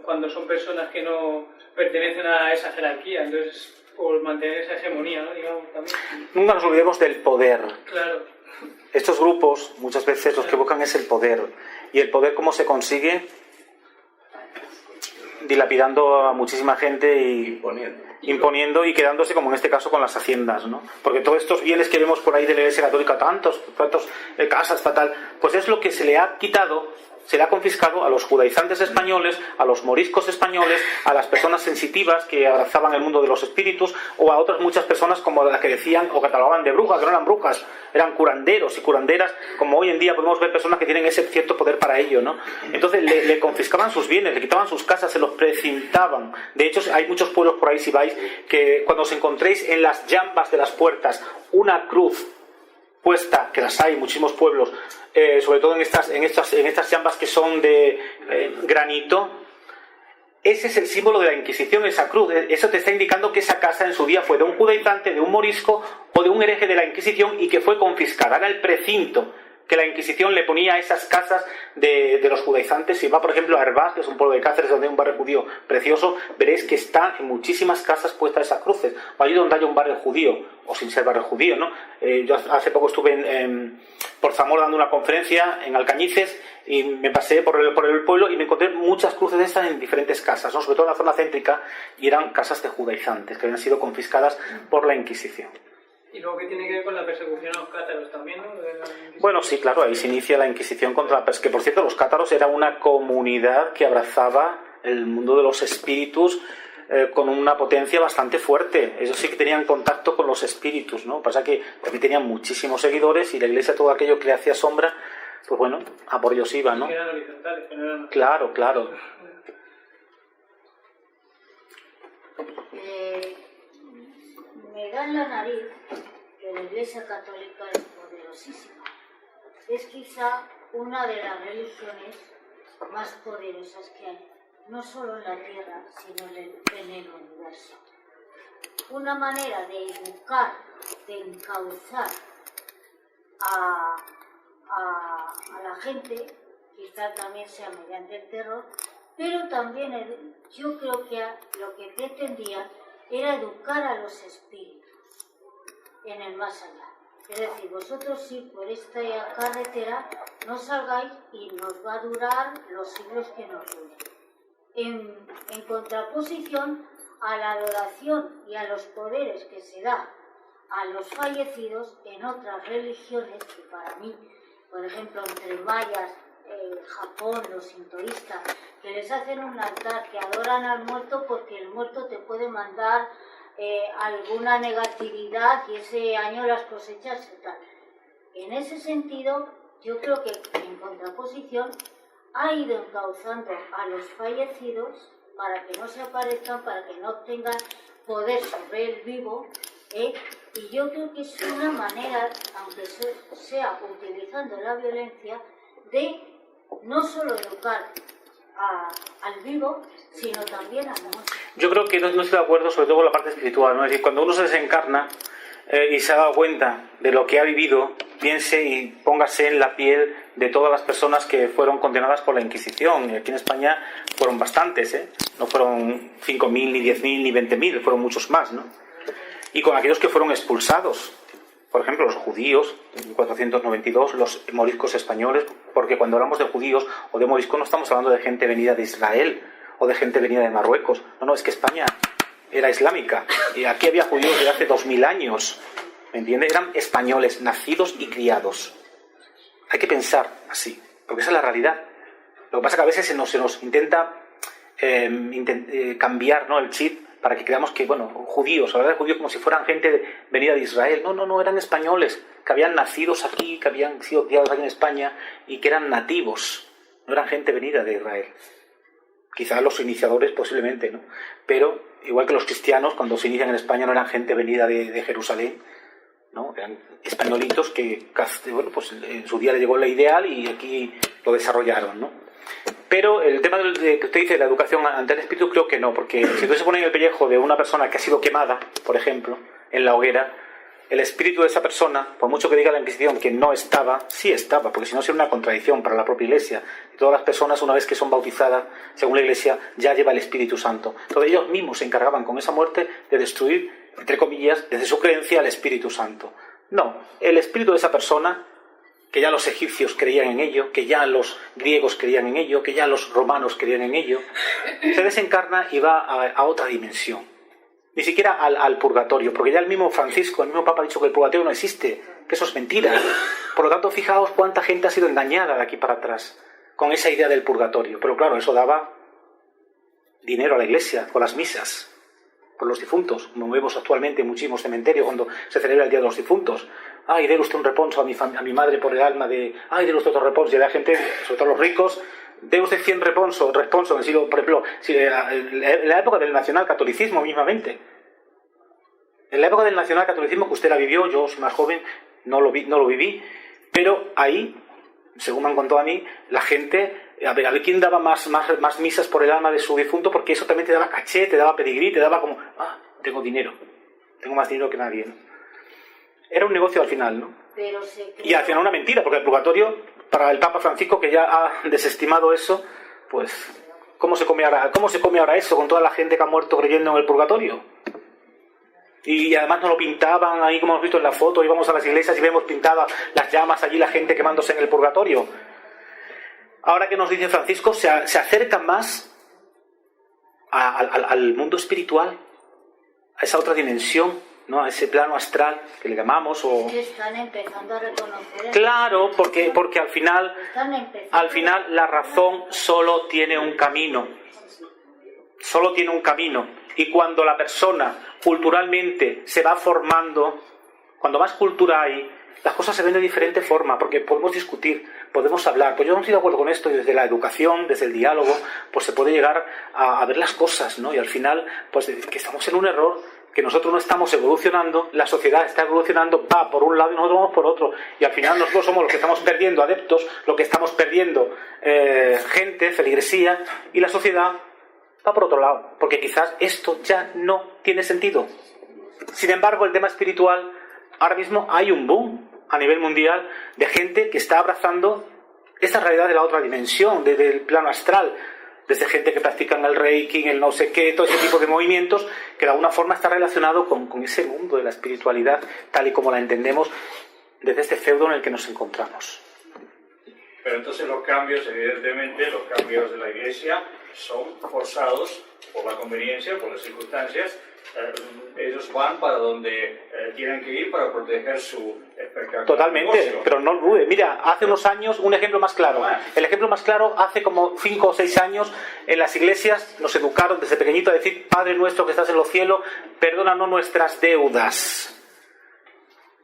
cuando son personas que no pertenecen a esa jerarquía. Entonces, por mantener esa hegemonía, ¿no? Digamos, también. Nunca nos olvidemos del poder. Claro. Estos grupos, muchas veces, los que buscan es el poder. ¿Y el poder cómo se consigue? Dilapidando a muchísima gente y imponiendo y quedándose, como en este caso, con las haciendas, ¿no? Porque todos estos bienes que vemos por ahí de la Iglesia Católica, tantos casas, tal, pues es lo que se le ha quitado, se le ha confiscado a los judaizantes españoles, a los moriscos españoles, a las personas sensitivas que abrazaban el mundo de los espíritus, o a otras muchas personas como las que decían o catalogaban de brujas, que no eran brujas, eran curanderos y curanderas, como hoy en día podemos ver personas que tienen ese cierto poder para ello, ¿no? Entonces le confiscaban sus bienes, le quitaban sus casas, se los precintaban. De hecho, hay muchos pueblos por ahí, si vais, que cuando os encontréis en las jambas de las puertas una cruz puesta, que las hay en muchísimos pueblos, sobre todo en estas jambas que son de granito, ese es el símbolo de la Inquisición, esa cruz. Eso te está indicando que esa casa en su día fue de un judaizante, de un morisco o de un hereje de la Inquisición y que fue confiscada. Era el precinto que la Inquisición le ponía a esas casas de los judaizantes. Si va, por ejemplo, a Hervás, que es un pueblo de Cáceres donde hay un barrio judío precioso, veréis que está en muchísimas casas puestas esas cruces. O allí donde haya un barrio judío, o sin ser barrio judío, ¿no? Yo hace poco estuve por Zamora dando una conferencia en Alcañices y me pasé por el pueblo y me encontré muchas cruces de estas en diferentes casas, ¿no? Sobre todo en la zona céntrica, y eran casas de judaizantes que habían sido confiscadas por la Inquisición. Y luego que tiene que ver con la persecución a los cátaros también, ¿no? Bueno, sí, claro, ahí se inicia la Inquisición contra que por cierto los cátaros era una comunidad que abrazaba el mundo de los espíritus con una potencia bastante fuerte. Ellos sí que tenían contacto con los espíritus, ¿no? Pasa que también tenían muchísimos seguidores y la Iglesia, todo aquello que le hacía sombra, pues bueno, a por ellos iba, ¿no? Eran horizontales, que no eran... Claro, claro. Me da en la nariz que la Iglesia Católica es poderosísima. Es quizá una de las religiones más poderosas que hay, no solo en la Tierra, sino en el universo. Una manera de educar, de encauzar a la gente, quizá también sea mediante el terror, pero también yo creo que lo que pretendían era educar a los espíritus en el más allá. Es decir, vosotros sí, por esta carretera no salgáis y nos va a durar los siglos que nos duren. En contraposición a la adoración y a los poderes que se da a los fallecidos en otras religiones, que para mí, por ejemplo, entre mayas, Japón, los sintoístas, que les hacen un altar, que adoran al muerto porque el muerto te puede mandar alguna negatividad y ese año las cosechas y tal. En ese sentido, yo creo que en contraposición ha ido encauzando a los fallecidos para que no se aparezcan, para que no tengan poder sobre el vivo, y yo creo que es una manera, aunque sea utilizando la violencia, de no solo educar al vivo, sino también al muerto. Yo creo que no estoy de acuerdo, sobre todo con la parte espiritual, ¿no? Es decir, cuando uno se desencarna y se ha dado cuenta de lo que ha vivido, piense y póngase en la piel de todas las personas que fueron condenadas por la Inquisición. Y aquí en España fueron bastantes, ¿eh? No fueron 5.000, ni 10.000, ni 20.000, fueron muchos más, ¿no? Y con aquellos que fueron expulsados. Por ejemplo, los judíos, en 492, los moriscos españoles, porque cuando hablamos de judíos o de moriscos no estamos hablando de gente venida de Israel o de gente venida de Marruecos. No, es que España era islámica y aquí había judíos desde hace 2000 años, ¿me entiendes? Eran españoles, nacidos y criados. Hay que pensar así, porque esa es la realidad. Lo que pasa es que a veces se nos intenta cambiar, ¿no?, el chip, para que creamos que, bueno, judíos, hablar de judíos como si fueran gente venida de Israel. No, eran españoles, que habían nacido aquí, que habían sido criados aquí en España y que eran nativos, no eran gente venida de Israel. Quizás los iniciadores posiblemente, ¿no? Pero, igual que los cristianos, cuando se inician en España no eran gente venida de Jerusalén, ¿no? Eran españolitos que, bueno, pues en su día le llegó la ideal y aquí lo desarrollaron, ¿no? Pero el tema que usted dice de la educación ante el espíritu, creo que no, porque si usted se pone en el pellejo de una persona que ha sido quemada, por ejemplo, en la hoguera, el espíritu de esa persona, por mucho que diga la Inquisición que no estaba, sí estaba, porque si no sería una contradicción para la propia Iglesia. Y todas las personas, una vez que son bautizadas, según la Iglesia, ya lleva el Espíritu Santo. Entonces ellos mismos se encargaban con esa muerte de destruir, entre comillas, desde su creencia, al Espíritu Santo. No, el espíritu de esa persona, que ya los egipcios creían en ello, que ya los griegos creían en ello, que ya los romanos creían en ello, se desencarna y va a otra dimensión. Ni siquiera al purgatorio, porque ya el mismo Francisco, el mismo Papa ha dicho que el purgatorio no existe, que eso es mentira. Por lo tanto, fijaos cuánta gente ha sido engañada de aquí para atrás con esa idea del purgatorio. Pero claro, eso daba dinero a la Iglesia, con las misas, por los difuntos, como vemos actualmente en muchísimos cementerios cuando se celebra el Día de los Difuntos. Ay, dé usted un reponso a mi madre por el alma de... Ay, dé usted otro reponso. Y la gente, sobre todo los ricos, dé usted 100 reponsos en el siglo, por ejemplo, en la época del nacionalcatolicismo mismamente. En la época del nacionalcatolicismo, que usted la vivió, yo soy más joven, no lo viví, pero ahí, según me han contado a mí, la gente... A ver quién daba más misas por el alma de su difunto, porque eso también te daba caché, te daba pedigrí, te daba como, tengo dinero, tengo más dinero que nadie, ¿no? Era un negocio al final, ¿no? Y al final una mentira, porque el purgatorio, para el Papa Francisco, que ya ha desestimado eso, pues, ¿cómo se come ahora eso con toda la gente que ha muerto creyendo en el purgatorio? Y además nos lo pintaban ahí, como hemos visto en la foto, íbamos a las iglesias y vemos pintadas las llamas allí, la gente quemándose en el purgatorio. Ahora que nos dice Francisco, se acerca más al mundo espiritual, a esa otra dimensión, ¿no? A ese plano astral que le llamamos. O... Están empezando a reconocer. Claro, porque al final la razón solo tiene un camino. Solo tiene un camino. Y cuando la persona culturalmente se va formando, cuando más cultura hay, las cosas se ven de diferente forma, porque podemos discutir, podemos hablar. Pues yo no estoy de acuerdo con esto, y desde la educación, desde el diálogo, pues se puede llegar a ver las cosas, ¿no? Y al final, pues que estamos en un error, que nosotros no estamos evolucionando, la sociedad está evolucionando, va por un lado y nosotros vamos por otro. Y al final nosotros somos los que estamos perdiendo adeptos, los que estamos perdiendo gente, feligresía, y la sociedad va por otro lado, porque quizás esto ya no tiene sentido. Sin embargo, el tema espiritual, ahora mismo hay un boom a nivel mundial de gente que está abrazando esta realidad de la otra dimensión, del plano astral, desde gente que practican el Reiki, el no sé qué, todo ese tipo de movimientos que de alguna forma está relacionado con ese mundo de la espiritualidad tal y como la entendemos desde este feudo en el que nos encontramos. Pero entonces los cambios, evidentemente, los cambios de la Iglesia son forzados por la conveniencia, por las circunstancias. Ellos van para donde tienen que ir para proteger su espectáculo. Totalmente, negocio. pero no dude. Mira, hace unos años, un ejemplo más claro. El ejemplo más claro, hace como 5 o 6 años, en las iglesias nos educaron desde pequeñito a decir: Padre nuestro que estás en los cielos, perdónanos nuestras deudas.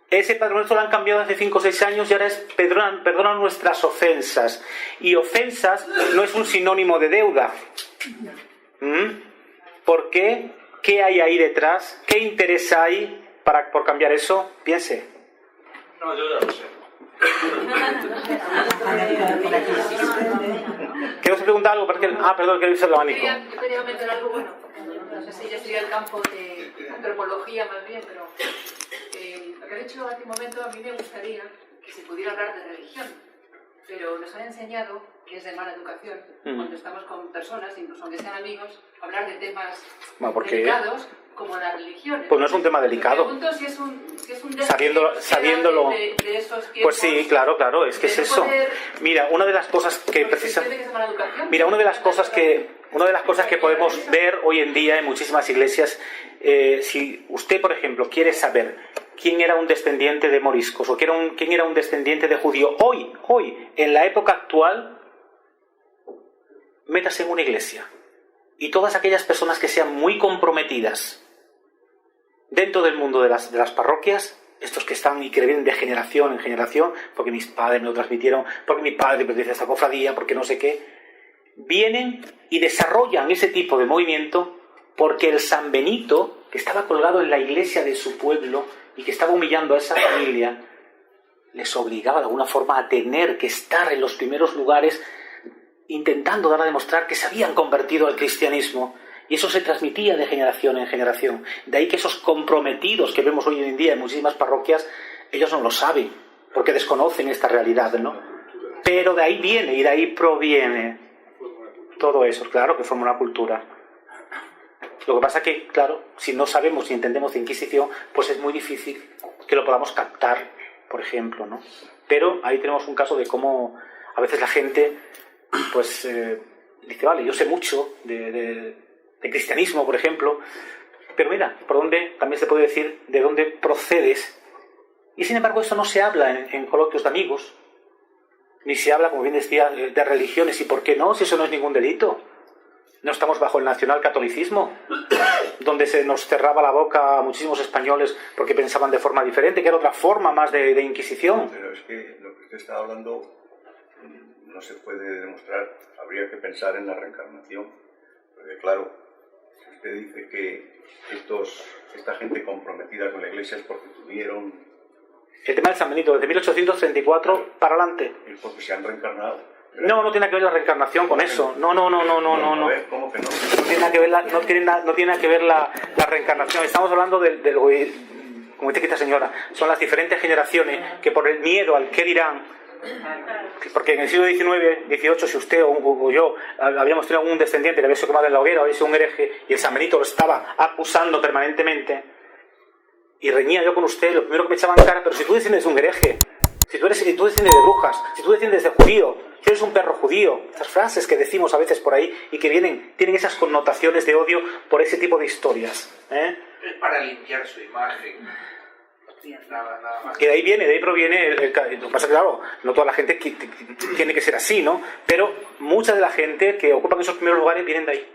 Ese Padre Nuestro lo han cambiado hace 5 o 6 años y ahora es perdona nuestras ofensas. Y ofensas no es un sinónimo de deuda. ¿Por qué? ¿Qué hay ahí detrás? ¿Qué interés hay por cambiar eso? Piense. No, yo ya lo sé. ¿Quiero preguntar algo? Perdón, quiero irse al abanico. Yo quería comentar algo, bueno, no sé si ya sería el campo de antropología más bien, pero lo que he dicho hace un momento, a mí me gustaría que se pudiera hablar de religión, pero nos han enseñado que es de mala educación cuando estamos con personas, incluso aunque sean amigos, hablar de temas delicados como la religión. Pues no es un tema delicado. Me pregunto si es un sabiéndolo. De esos tiempos, pues sí, claro, es que es eso. Mira, una de las cosas que que podemos ver hoy en día en muchísimas iglesias, si usted, por ejemplo, quiere saber quién era un descendiente de moriscos o quién era un descendiente de judío, hoy, en la época actual, métase en una iglesia. Y todas aquellas personas que sean muy comprometidas dentro del mundo de las parroquias, estos que están y que vienen de generación en generación, porque mis padres me lo transmitieron, porque mi padre pertenece a esta cofradía, porque no sé qué, vienen y desarrollan ese tipo de movimiento porque el San Benito que estaba colgado en la iglesia de su pueblo y que estaba humillando a esa familia, les obligaba de alguna forma a tener que estar en los primeros lugares intentando dar a demostrar que se habían convertido al cristianismo. Y eso se transmitía de generación en generación. De ahí que esos comprometidos que vemos hoy en día en muchísimas parroquias, ellos no lo saben, porque desconocen esta realidad, ¿no? Pero de ahí viene y de ahí proviene todo eso, claro, que forma una cultura. Lo que pasa es que, claro, si no sabemos ni entendemos de Inquisición, pues es muy difícil que lo podamos captar, por ejemplo, ¿no? Pero ahí tenemos un caso de cómo a veces la gente, pues, dice, vale, yo sé mucho de cristianismo, por ejemplo, pero mira, por dónde también se puede decir de dónde procedes. Y sin embargo, eso no se habla en coloquios de amigos, ni se habla, como bien decía, de religiones. ¿Y por qué no? Si eso no es ningún delito. No estamos bajo el nacionalcatolicismo, donde se nos cerraba la boca a muchísimos españoles porque pensaban de forma diferente, que era otra forma más de Inquisición. Pero es que lo que usted está hablando no se puede demostrar. Habría que pensar en la reencarnación. Porque claro, si usted dice que esta gente comprometida con la Iglesia es porque tuvieron... El tema del San Benito, desde 1834 para adelante. ¿Es porque se han reencarnado? No, no tiene que ver la reencarnación con eso. No. A ver, ¿cómo que no? No tiene nada que ver la reencarnación. Estamos hablando como dice esta señora, son las diferentes generaciones que por el miedo al qué dirán, porque en el siglo XIX, XVIII, si usted o yo habíamos tenido algún descendiente que había sido quemado en la hoguera o había sido un hereje y el San Benito lo estaba acusando permanentemente y reñía yo con usted, lo primero que me echaban en cara, pero si tú desciendes de un hereje, si tú desciendes de brujas, si tú desciendes de judío, si eres un perro judío, estas frases que decimos a veces por ahí y que tienen esas connotaciones de odio por ese tipo de historias. Es para limpiar su imagen. Nada más. Y de ahí proviene lo que pasa, claro, no toda la gente tiene que ser así, ¿no? Pero mucha de la gente que ocupan esos primeros lugares vienen de ahí.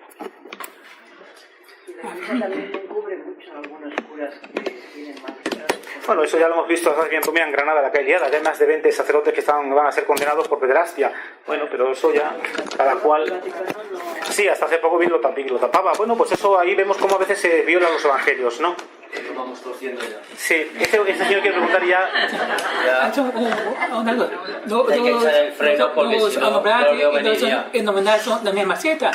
La Iglesia también encubre mucho a algunos curas que tienen mal. Bueno, eso ya lo hemos visto hace tiempo en Granada, la calle liada. Hay más de 20 sacerdotes que van a ser condenados por pederastia. Bueno, pero eso ya, cada cual... Sí, hasta hace poco bien lo tapaba. Bueno, pues eso ahí vemos cómo a veces se violan los evangelios, ¿no? Lo vamos torciendo ya. Sí, este señor quiere preguntar ya... Hay que echar el freno porque si no, no venir ya. ¿En nominal son la misma seta?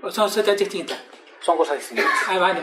¿O son setas distintas? Son cosas distintas. Ah, vale.